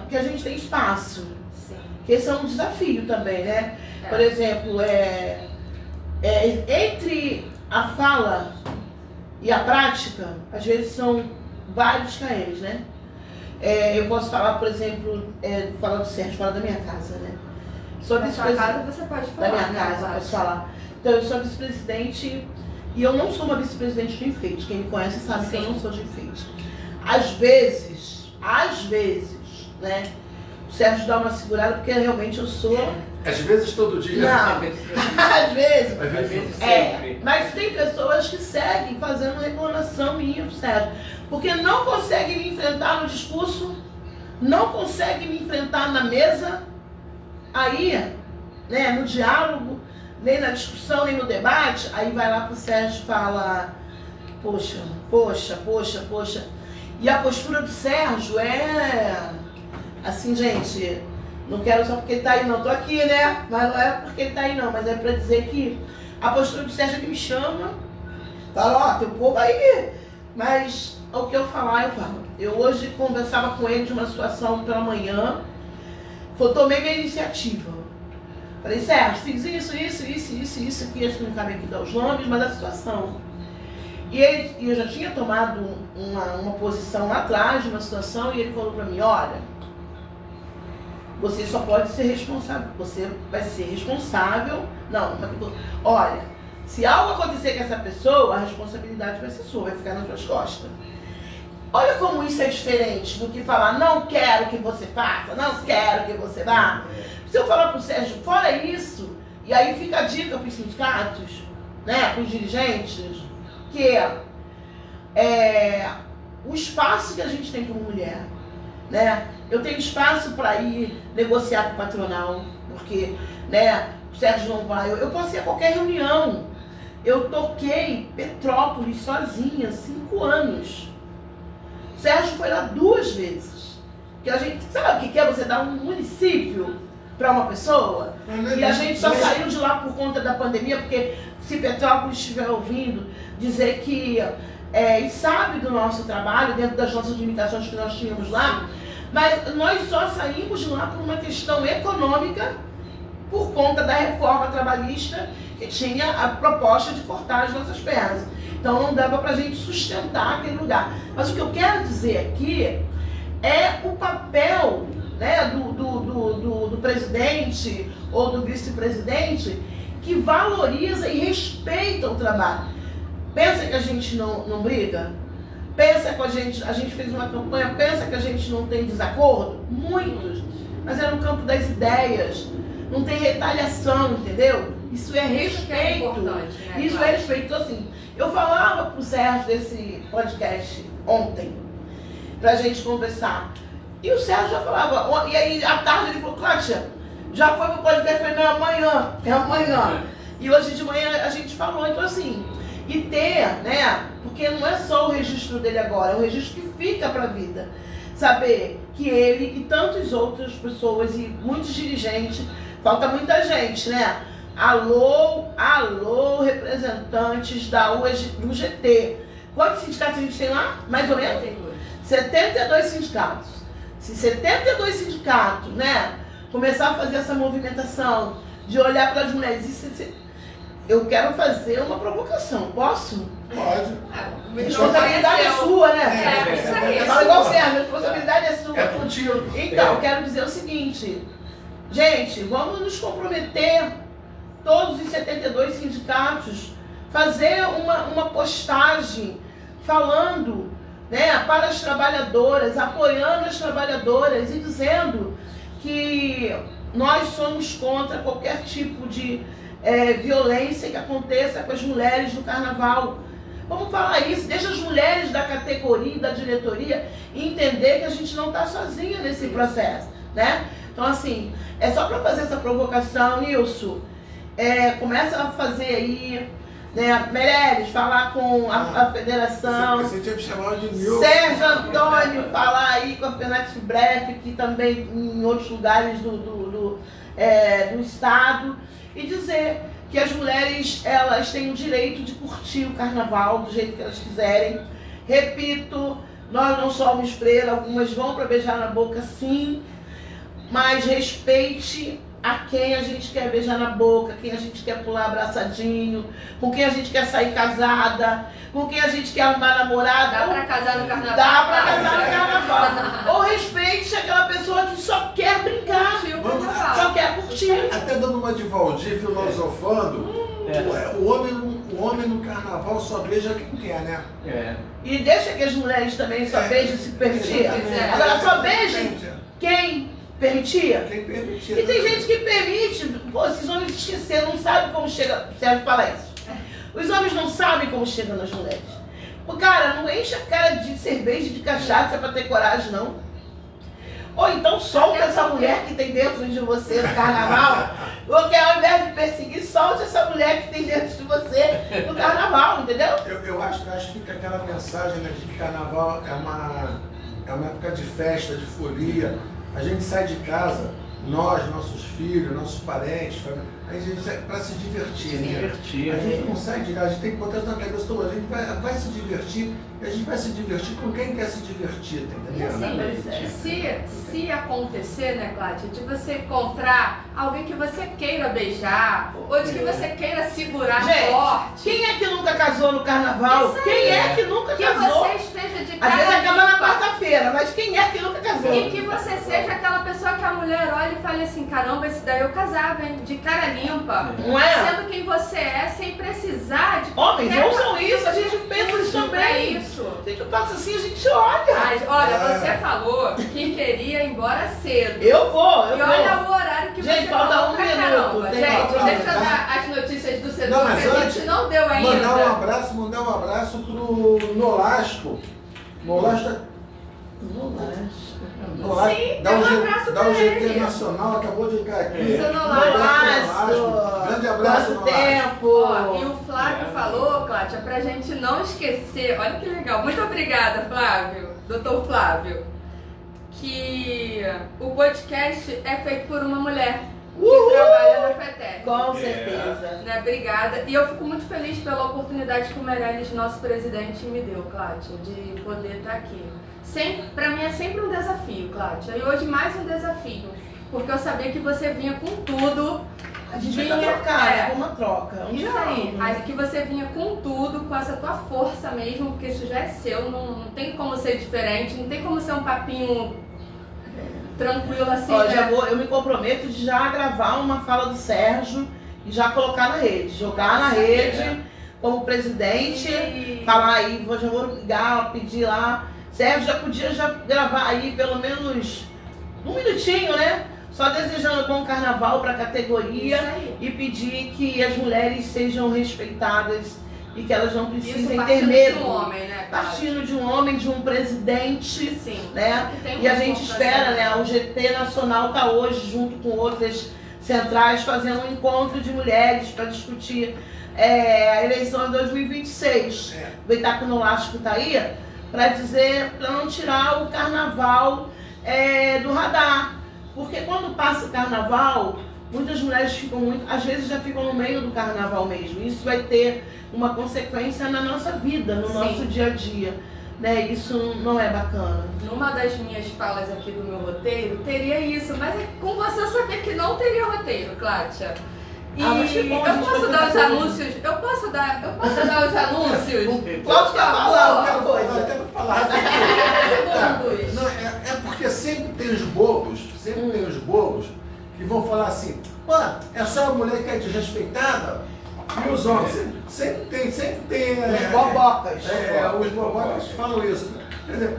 que a gente tem espaço. Sim. Que esse é um desafio também, né? É. Por exemplo, entre a fala e a prática, às vezes são vários KMs, né? Eu posso falar, por exemplo, falar do Sérgio, falar da minha casa, né? Sou Da sua casa você pode falar. da minha né, casa, Kátia? posso falar. Então, eu sou vice-presidente e eu não sou uma vice-presidente de enfeite. Quem me conhece sabe que eu Sim. não sou de enfeite. Às vezes, né? O Sérgio dá uma segurada porque realmente eu sou. Às vezes todo dia. Não, às vezes. Às vezes sempre. Mas tem pessoas que seguem fazendo reclamação minha pro Sérgio. Porque não conseguem me enfrentar no discurso, não conseguem me enfrentar na mesa. Aí, né, no diálogo, nem na discussão, nem no debate, aí vai lá pro Sérgio e fala, poxa. E a postura do Sérgio é assim, gente, não quero só porque ele tá aí não, tô aqui, né? Mas não é porque ele tá aí não, mas é pra dizer que a postura do Sérgio é que me chama, fala, tem um povo aí, mas o que eu falar, eu falo. Eu hoje conversava com ele de uma situação pela manhã, tomei minha iniciativa. Falei, Sérgio, fiz isso aqui, acho que não cabe aqui dar os nomes, mas a situação. E eu já tinha tomado uma posição lá atrás de uma situação e ele falou pra mim, olha, você só pode ser responsável, você vai ser responsável, olha, se algo acontecer com essa pessoa, a responsabilidade vai ser sua, vai ficar nas suas costas. Olha como isso é diferente do que falar, não quero que você faça, não quero que você vá. Se eu falar pro Sérgio, fora isso, e aí fica a dica pros sindicatos, né, pros dirigentes, que o espaço que a gente tem como mulher, né? Eu tenho espaço para ir negociar com o patronal, porque, né, o Sérgio não vai. Eu posso ir a qualquer reunião. Eu toquei Petrópolis sozinha, 5 anos. O Sérgio foi lá 2 vezes. Que a gente sabe o que é você dar um município para uma pessoa? E a gente só saiu de lá por conta da pandemia, porque se Petrópolis estiver ouvindo, dizer que e sabe do nosso trabalho, dentro das nossas limitações que nós tínhamos lá, mas nós só saímos de lá por uma questão econômica, por conta da reforma trabalhista, que tinha a proposta de cortar as nossas pernas. Então não dava para a gente sustentar aquele lugar. Mas o que eu quero dizer aqui é o papel, né, do presidente ou do vice-presidente que valoriza e respeita o trabalho. Pensa que a gente não briga? Pensa que a gente fez uma campanha, pensa que a gente não tem desacordo? Muitos. Mas é no campo das ideias. Não tem retaliação, entendeu? Isso é respeito. Importante, né? Isso é respeito. Então, assim, eu falava pro Sérgio desse podcast ontem, pra gente conversar. E o Sérgio já falava, e aí à tarde ele falou, Cláudia, já foi pro podcast? Eu falei, não, é amanhã. E hoje de manhã a gente falou, então assim, e ter, né, porque não é só o registro dele agora, é um registro que fica pra vida. Saber que ele e tantas outras pessoas e muitos dirigentes, falta muita gente, né? Alô, representantes da UGT. Quantos sindicatos a gente tem lá? Mais ou menos? 72 sindicatos. Se 72 sindicatos, né, começar a fazer essa movimentação de olhar para as mulheres, eu quero fazer uma provocação, posso? Pode. A responsabilidade é sua, né? Isso aí. Eu falo igual o Sérgio, a responsabilidade é sua. É contigo. Então, eu quero dizer o seguinte, gente, vamos nos comprometer, todos os 72 sindicatos, fazer uma postagem falando, né, para as trabalhadoras, apoiando as trabalhadoras e dizendo que nós somos contra qualquer tipo de violência que aconteça com as mulheres no carnaval. Vamos falar isso, deixa as mulheres da categoria, da diretoria, entender que a gente não está sozinha nesse processo, né? Então, assim, é só para fazer essa provocação, Nilson, começa a fazer aí, né, Meirelles, falar com a federação. Você tinha que chamar de Nilson. Sérgio Antônio, falar aí com a FENAC Bref, que também em outros lugares do estado, e dizer que as mulheres, elas têm o direito de curtir o carnaval do jeito que elas quiserem. Repito, nós não somos freira, algumas vão para beijar na boca, sim, mas respeite a quem a gente quer beijar na boca, quem a gente quer pular abraçadinho, com quem a gente quer sair casada, com quem a gente quer arrumar namorada. Dá pra casar no carnaval? Dá pra casar no carnaval. Ou respeite aquela pessoa que só quer brincar, Curtir o carnaval. só quer curtir. Até dando uma de Valdir, filosofando, o homem no carnaval só beija quem quer, né? E deixa que as mulheres também só beijam se permitir. Agora só beijam quem permitia. Quem permitir. E tem gente que permite, pô, esses homens esqueceram, não sabem como chega. Sérgio fala isso. Os homens não sabem como chegam nas mulheres. Pô, cara, não enche a cara de cerveja, de cachaça pra ter coragem, não. Ou então solta essa mulher que tem dentro de você no carnaval, porque ao invés de perseguir, solte essa mulher que tem dentro de você no carnaval, entendeu? Eu acho que fica aquela mensagem, né, de que carnaval é uma época de festa, de folia. A gente sai de casa, nós, nossos filhos, nossos parentes, a gente sai para se divertir, né? A gente não sai de casa, a gente tem que botar na cabeça, a gente vai se divertir, e a gente vai se divertir com quem quer se divertir, tá E entendendo? assim, se acontecer, né, Cláudia, de você encontrar alguém que você queira beijar, ou de que você queira segurar Gente, forte, quem é que nunca casou no carnaval? Isso aí. Quem é que nunca que casou? você esteja de Às cara vezes acaba na limpa. quarta-feira, mas quem é que nunca casou? E que você seja aquela pessoa que a mulher olha e fale assim, caramba, esse daí eu casava, hein? De cara limpa. Não é? Sendo quem você é, sem precisar de Homens, qualquer ouçam isso, a gente pensa isso É também. isso. A gente passa assim, a gente olha. Mas, olha, você falou que queria ir embora cedo. Eu vou. E olha o horário que Gente, você falta falou um pra minuto, caramba. tem Gente, falta. deixa eu dar as notícias do setor Não, mas que a antes, gente não deu ainda. Mandar um abraço pro Nolasco. Nolasco Sim, dá um abraço dá pra um GT ele. nacional, acabou de cair aqui. Seu Nolasco. Grande abraço, Quanto Nolasco. tempo! Ó, e o Flávio falou, Cláudia, pra gente não esquecer, olha que legal, muito obrigada, Flávio, doutor Flávio, que o podcast é feito por uma mulher que trabalha na FETEC. Com certeza. Né, obrigada. E eu fico muito feliz pela oportunidade que o Meirelles, nosso presidente, me deu, Cláudia, de poder estar aqui. Pra mim é sempre um desafio, Cláudia, e hoje mais um desafio, porque eu sabia que você vinha com tudo. A gente vai trocar, uma troca. Um Isso aí, desafio. que você vinha com tudo, com essa tua força mesmo, porque isso já é seu, não tem como ser diferente, não tem como ser um papinho tranquilo assim, Ó, né? eu me comprometo de já gravar uma fala do Sérgio e já colocar na rede, jogar na rede como presidente, E- falar aí, já vou ligar, pedir lá. Sérgio já podia gravar aí pelo menos um minutinho, né? Só desejando bom carnaval para a categoria Isso aí. e pedir que as mulheres sejam respeitadas e que elas não Isso precisem ter partindo medo. de um homem, né, Cláudia? Partindo de um homem, de um presidente, Sim. né? Que tem E a um gente ponto espera, assim. né? O GT Nacional está hoje, junto com outras centrais, fazendo um encontro de mulheres para discutir a eleição de 2026. O Itaco Nolasco está aí para dizer, para não tirar o carnaval do radar. Porque quando passa o carnaval, muitas mulheres ficam às vezes já ficam no meio do carnaval mesmo. Isso vai ter uma consequência na nossa vida, no Sim. nosso dia a dia. Né? Isso não é bacana. Numa das minhas falas aqui do meu roteiro, teria isso, mas é com você eu sabia que não teria roteiro, Cláudia. E Mas que bom, a eu gente posso vai dar os tentar anúncios? Eu posso dar os anúncios? Cláudio quer falar uma Eu coisa. quero falar. Segundos. Não, é porque sempre tem os bobos, que vão falar assim, pô, é só a mulher que é desrespeitada? E os homens, sempre tem. Os bobocas. Os bobocas falam isso. Quer dizer,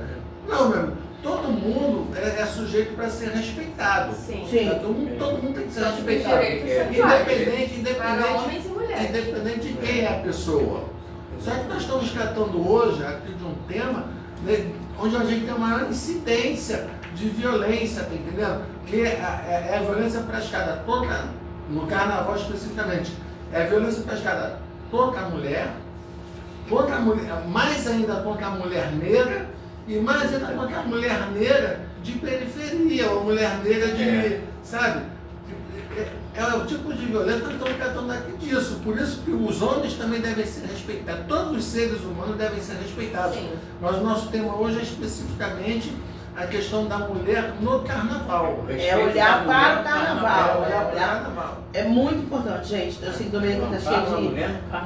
não, meu amigo, todo mundo é sujeito para ser respeitado. Sim. Sim. Todo mundo tem que ser Todos os respeitado. direitos são para Independente homens e mulheres. independente de quem é a pessoa. Só que nós estamos tratando hoje aqui de um tema, né, onde a gente tem uma maior incidência de violência, tá entendendo? Que é a violência praticada no carnaval especificamente, é a violência praticada contra a mulher, mais ainda contra a mulher negra e mais ainda contra a mulher negra de periferia, ou mulher negra de, sabe? É o tipo de violência que nós estamos tratando aqui disso. Por isso que os homens também devem ser respeitados. Todos os seres humanos devem ser respeitados. Sim. Mas o nosso tema hoje é especificamente a questão da mulher no carnaval. É olhar para o carnaval. Olhar para o Olhar. carnaval. É muito importante, gente. Eu sei que o Domênico está cheio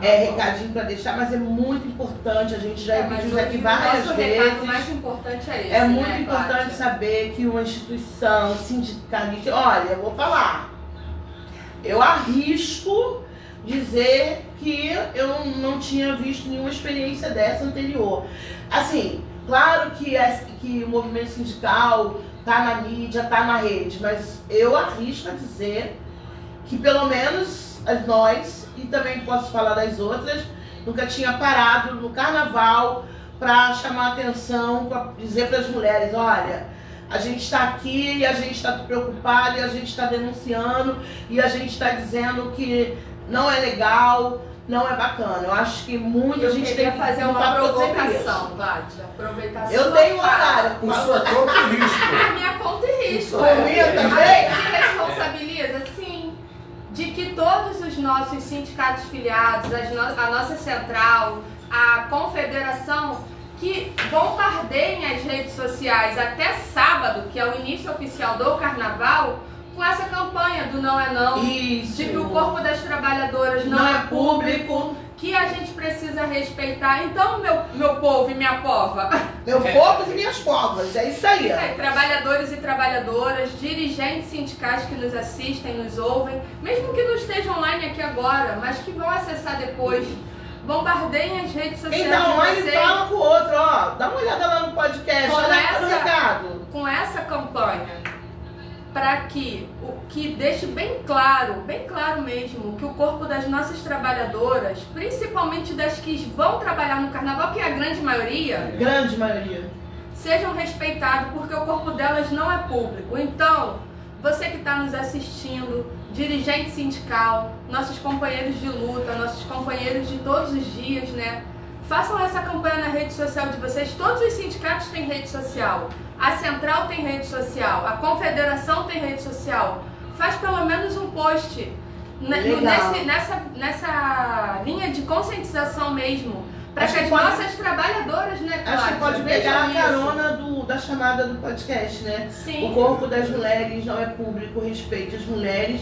de recadinho para deixar, mas é muito importante. A gente já Mas repetiu aqui o várias nosso recado mais vezes. importante é esse, É muito né, importante Cláudia? saber que uma instituição sindicalista. Olha, eu vou falar. Eu arrisco dizer que eu não tinha visto nenhuma experiência dessa anterior. Assim, claro que o movimento sindical está na mídia, está na rede, mas eu arrisco a dizer que pelo menos nós, e também posso falar das outras, nunca tinha parado no carnaval para chamar atenção, para dizer para as mulheres, olha, a gente está aqui e a gente está preocupado e a gente está denunciando e a gente está dizendo que não é legal, não é bacana. Eu acho que muita Eu gente queria tem que fazer uma lutar sobre isso. provocação, Cláudia. Aproveitar a Eu sua tenho um fala. horário. Por sua conta e risco. A minha conta e risco. Por minha também? A gente se responsabiliza, sim, de que todos os nossos sindicatos filiados, a nossa central, a confederação, que bombardeiem as redes sociais até sábado, que é o início oficial do carnaval, com essa campanha do não é não, Isso. de que o corpo das trabalhadoras não é público, que a gente precisa respeitar. Então, meu povo e minha pova, Meu povo e minhas povas, é isso aí. trabalhadores e trabalhadoras, dirigentes sindicais que nos assistem, nos ouvem, mesmo que não estejam online aqui agora, mas que vão acessar depois, bombardeiem as redes sociais Quem tá online de vocês fala com o outro, ó. Dá uma olhada lá no podcast, olha lá no recado. com essa campanha, para que deixe bem claro mesmo, que o corpo das nossas trabalhadoras, principalmente das que vão trabalhar no carnaval, que é a grande maioria, Grande maioria. sejam respeitados, porque o corpo delas não é público. Então, você que está nos assistindo, dirigente sindical, nossos companheiros de luta, nossos companheiros de todos os dias, né? Façam essa campanha na rede social de vocês. Todos os sindicatos têm rede social. A Central tem rede social. A Confederação tem rede social. Faz pelo menos um post nessa linha de conscientização mesmo. Para que as nossas trabalhadoras, né, Cláudia, acho que pode pegar a carona da chamada do podcast, né? Sim. O corpo das mulheres não é público, respeite as mulheres.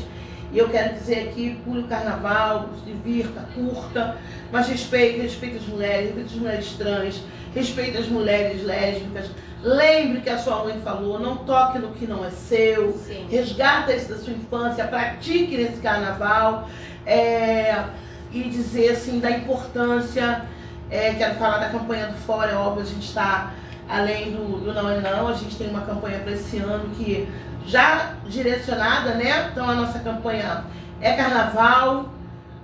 E eu quero dizer aqui, pule o carnaval, se divirta, curta, mas respeite as mulheres, respeite as mulheres trans, respeite as mulheres lésbicas. Lembre que a sua mãe falou, não toque no que não é seu. Sim. Resgata isso da sua infância, pratique nesse carnaval. E dizer assim da importância, quero falar da campanha do Fora, é óbvio, a gente está além do Não é Não, a gente tem uma campanha para esse ano que já direcionada, né? Então a nossa campanha é carnaval,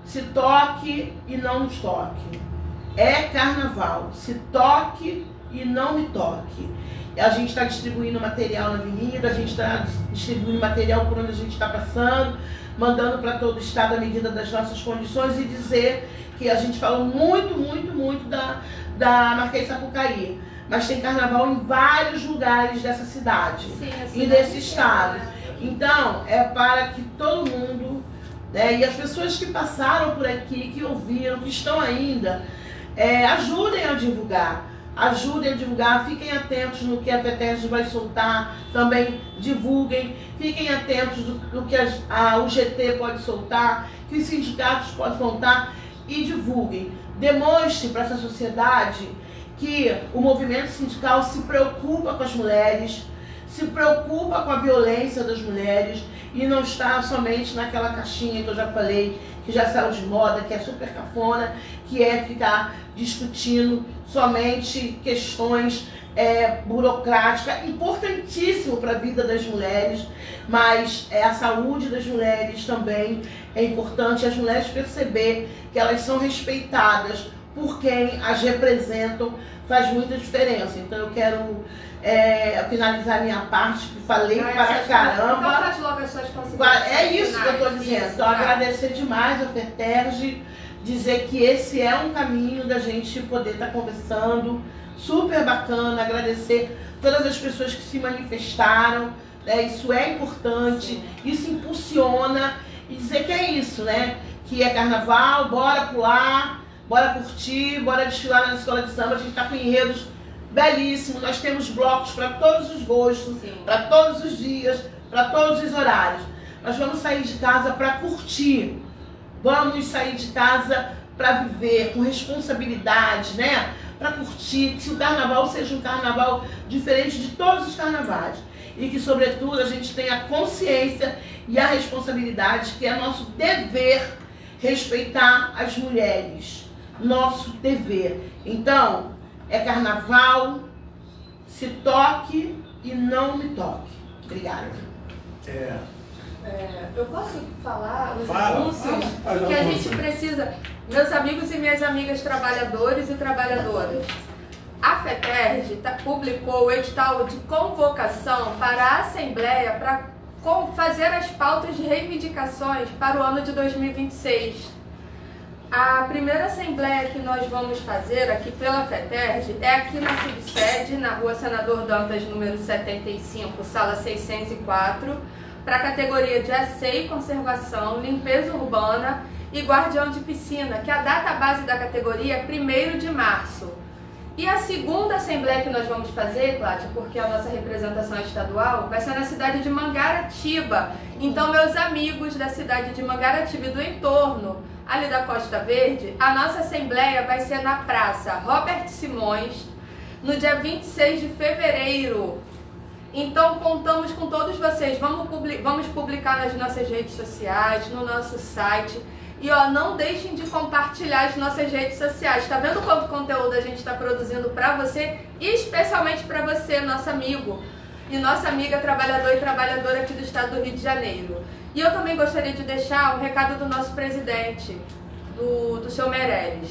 se toque e não nos toque. É carnaval, se toque e não me toque. A gente está distribuindo material na avenida, a gente está distribuindo material por onde a gente está passando, mandando para todo o estado à medida das nossas condições e dizer que a gente falou muito da Marquês de Sapucaí. Mas tem carnaval em vários lugares dessa cidade. Sim, e desse estado. Então, é para que todo mundo, né, e as pessoas que passaram por aqui, que ouviram, que estão ainda, ajudem a divulgar. Ajudem a divulgar, fiquem atentos no que a FETERJ vai soltar, também divulguem, fiquem atentos no que a UGT pode soltar, que os sindicatos podem soltar e divulguem. Demonstre para essa sociedade que o movimento sindical se preocupa com as mulheres, se preocupa com a violência das mulheres e não está somente naquela caixinha que eu já falei, que já saiu de moda, que é super cafona, que é ficar discutindo somente questões burocráticas, importantíssimo para a vida das mulheres, mas a saúde das mulheres também é importante, as mulheres perceber que elas são respeitadas por quem as representam, faz muita diferença. Então eu quero finalizar minha parte, que falei para caramba. Então faz logo as suas considerações. É isso que eu estou dizendo. Então agradecer demais a FETERJ, dizer que esse é um caminho da gente poder estar conversando, super bacana, agradecer todas as pessoas que se manifestaram, né? Isso é importante, isso impulsiona, e dizer que é isso, né? Que é carnaval, bora pular, bora curtir, bora desfilar na escola de samba. A gente está com enredos belíssimos, nós temos blocos para todos os gostos, para todos os dias, para todos os horários. Nós vamos sair de casa para curtir, vamos sair de casa para viver com responsabilidade, né? Para curtir, que o carnaval seja um carnaval diferente de todos os carnavais. E que, sobretudo, a gente tenha a consciência e a responsabilidade, que é nosso dever respeitar as mulheres. Nosso dever. Então, é carnaval, se toque e não me toque. Obrigada. Eu posso falar os anúncios que a gente precisa, meus amigos e minhas amigas trabalhadores e trabalhadoras. A FETERJ publicou o edital de convocação para a Assembleia para fazer as pautas de reivindicações para o ano de 2026. A primeira assembleia que nós vamos fazer aqui pela FETERJ é aqui na subsede, na rua Senador Dantas, número 75, sala 604, para a categoria de asseio e conservação, limpeza urbana e guardião de piscina, que a data base da categoria é 1º de março. E a segunda assembleia que nós vamos fazer, Cláudia, porque a nossa representação estadual vai ser na cidade de Mangaratiba. Então, meus amigos da cidade de Mangaratiba e do entorno, ali da Costa Verde, a nossa assembleia vai ser na Praça Robert Simões, no dia 26 de fevereiro. Então, contamos com todos vocês. Vamos publicar nas nossas redes sociais, no nosso site. E não deixem de compartilhar as nossas redes sociais. Tá vendo quanto conteúdo a gente está produzindo para você? E especialmente para você, nosso amigo e nossa amiga trabalhador e trabalhadora aqui do estado do Rio de Janeiro. E eu também gostaria de deixar um recado do nosso presidente, do seu Meirelles.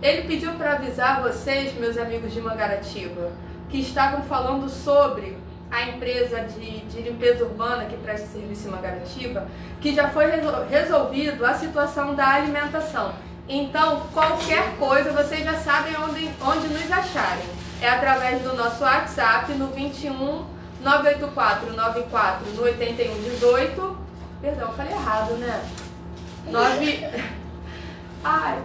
Ele pediu para avisar vocês, meus amigos de Mangaratiba, que estavam falando sobre a empresa de limpeza urbana que presta serviço em Mangaratiba, que já foi resolvido a situação da alimentação. Então, qualquer coisa, vocês já sabem onde nos acharem. É através do nosso WhatsApp no 21 984 94 no 81 18. Perdão, falei errado, né?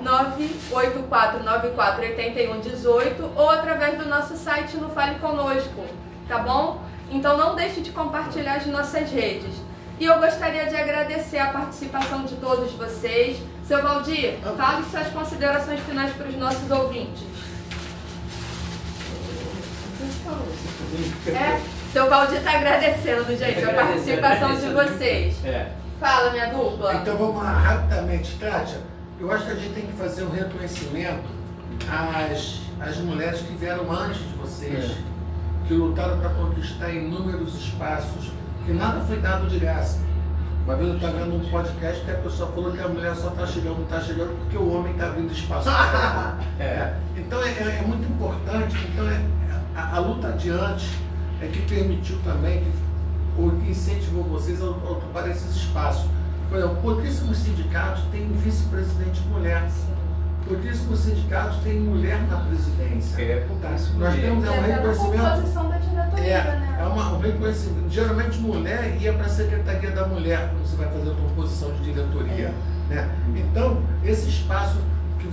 984 94 81 18 ou através do nosso site no Fale Conosco, tá bom? Então não deixe de compartilhar as nossas redes. E eu gostaria de agradecer a participação de todos vocês. Seu Valdir, fale suas considerações finais para os nossos ouvintes. Seu Valdir está agradecendo, gente, a participação de vocês. Fala, minha dupla. Então vamos lá, rapidamente, Kátia. Eu acho que a gente tem que fazer um reconhecimento às mulheres que vieram antes de vocês, que lutaram para conquistar inúmeros espaços, que nada foi dado de graça. Uma vez eu estava vendo um podcast que a pessoa falou que a mulher só está chegando porque o homem está abrindo espaço para ela. Então é muito importante, então a luta adiante é que permitiu também, ou que incentivou vocês a ocupar esses espaços. Por exemplo, pouquíssimos sindicatos têm vice-presidente mulher. Pouquíssimos sindicatos têm mulher na presidência. Nós temos um reconhecimento. Composição da diretoria, né? Um reconhecimento. Geralmente mulher ia para a Secretaria da Mulher quando você vai fazer a composição de diretoria. Né? Então, esse espaço que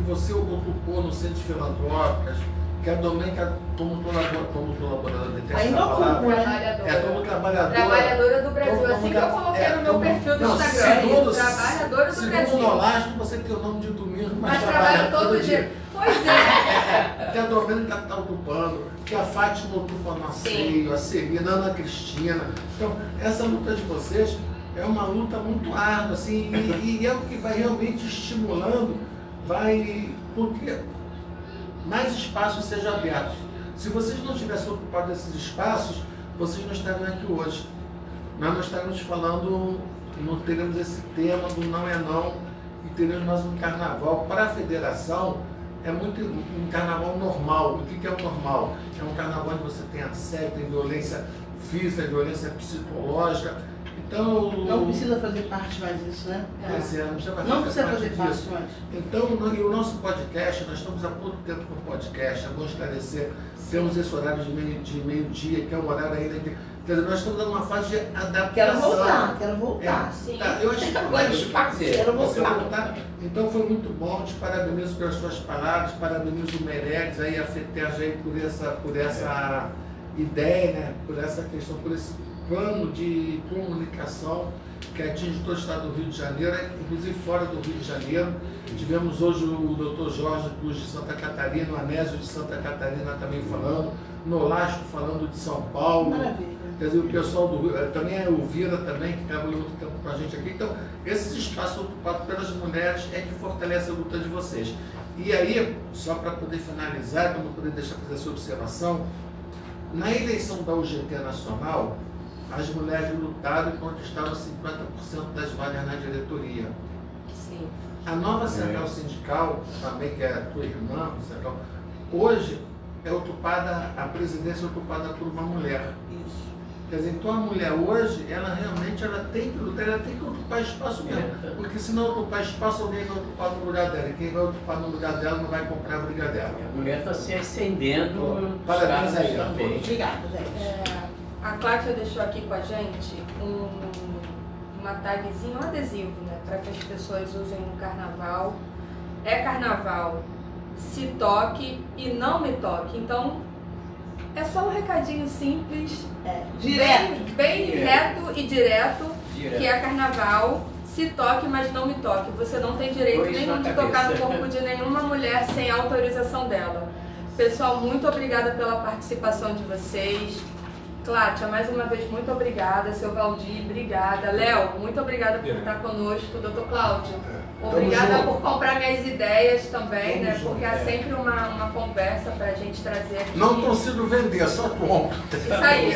você ocupou no Centro de Filantrópicas, que a Domênica, como colaboradora, ainda ocupa, como trabalhadora. Trabalhadora do Brasil, assim que eu coloquei no meu perfil do Instagram. Trabalhadora do Brasil. Segundo o Nolasco, você tem o nome de domingo, mas trabalha todo dia. Pois é. Que a Domênica está ocupando, que a Fátima ocupa no Asseio, a Celina, a Ana Cristina. Então, essa luta de vocês é uma luta muito árdua, assim, e é o que vai realmente estimulando, porque mais espaços sejam abertos. Se vocês não tivessem ocupado esses espaços, vocês não estariam aqui hoje. Nós não estaríamos falando, não teríamos esse tema do não é não, e teríamos mais um carnaval. Para a federação, é muito um carnaval normal. O que é o normal? É um carnaval onde você tem assédio, tem violência física, violência psicológica. Então, não precisa fazer parte mais disso, né? Pois é, não precisa fazer parte mais. Então, e o nosso podcast, nós estamos há pouco tempo com o podcast, é bom esclarecer, temos esse horário de meio-dia, que é um horário ainda que... Quer dizer, nós estamos dando uma fase de adaptação. Quero voltar. Sim. Tá, eu acho que quero voltar. Então foi muito bom, te parabenizo pelas suas palavras, parabenizo o Meirelles, aí a FETERJ aí por essa ideia, né? Por essa questão, por esse plano de comunicação que atinge todo o estado do Rio de Janeiro, inclusive fora do Rio de Janeiro. Tivemos hoje o Dr. Jorge Cruz de Santa Catarina, o Anésio de Santa Catarina também falando, Nolasco falando de São Paulo. Maravilha. Quer dizer, o pessoal do Rio, também a Elvira também, que trabalhou muito tempo com a gente aqui. Então, esses espaços ocupados pelas mulheres é que fortalece a luta de vocês. E aí, só para poder finalizar, para não poder deixar de fazer essa observação, na eleição da UGT Nacional, as mulheres lutaram e conquistaram 50% das vagas na diretoria. Sim. A nova central sindical, também que é a tua irmã, hoje é ocupada, a presidência é ocupada por uma mulher. Isso. Quer dizer, então a mulher hoje, ela realmente tem que lutar, ela tem que ocupar espaço mesmo. Porque se não ocupar espaço, alguém vai ocupar no lugar dela. E quem vai ocupar no lugar dela não vai comprar a briga dela. A mulher está se ascendendo. Parabéns aí, também. Obrigada, gente. A Cláudia deixou aqui com a gente uma tagzinha, um adesivo, né? Para que as pessoas usem no carnaval. É carnaval, se toque e não me toque. Então, é só um recadinho simples, Direto. bem reto e direto, que é carnaval, se toque, mas não me toque. Você não tem direito nenhum de tocar no corpo de nenhuma mulher sem autorização dela. Pessoal, muito obrigada pela participação de vocês. Cláudia, mais uma vez, muito obrigada. Seu Valdir, obrigada. Léo, muito obrigada por estar conosco. Doutor Cláudio, obrigada por comprar minhas ideias também, né? Porque há sempre uma conversa para a gente trazer aqui. Não consigo vender, só compro. Isso aí,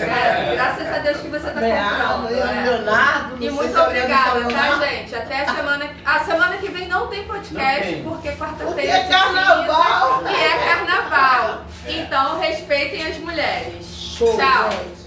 graças a Deus que você está comprando. Leonardo, E muito obrigada, tá, gente? Até a semana que vem não tem podcast, porque quarta-feira é carnaval. e é carnaval. Então, Então respeitem as mulheres. Show, Tchau. gente.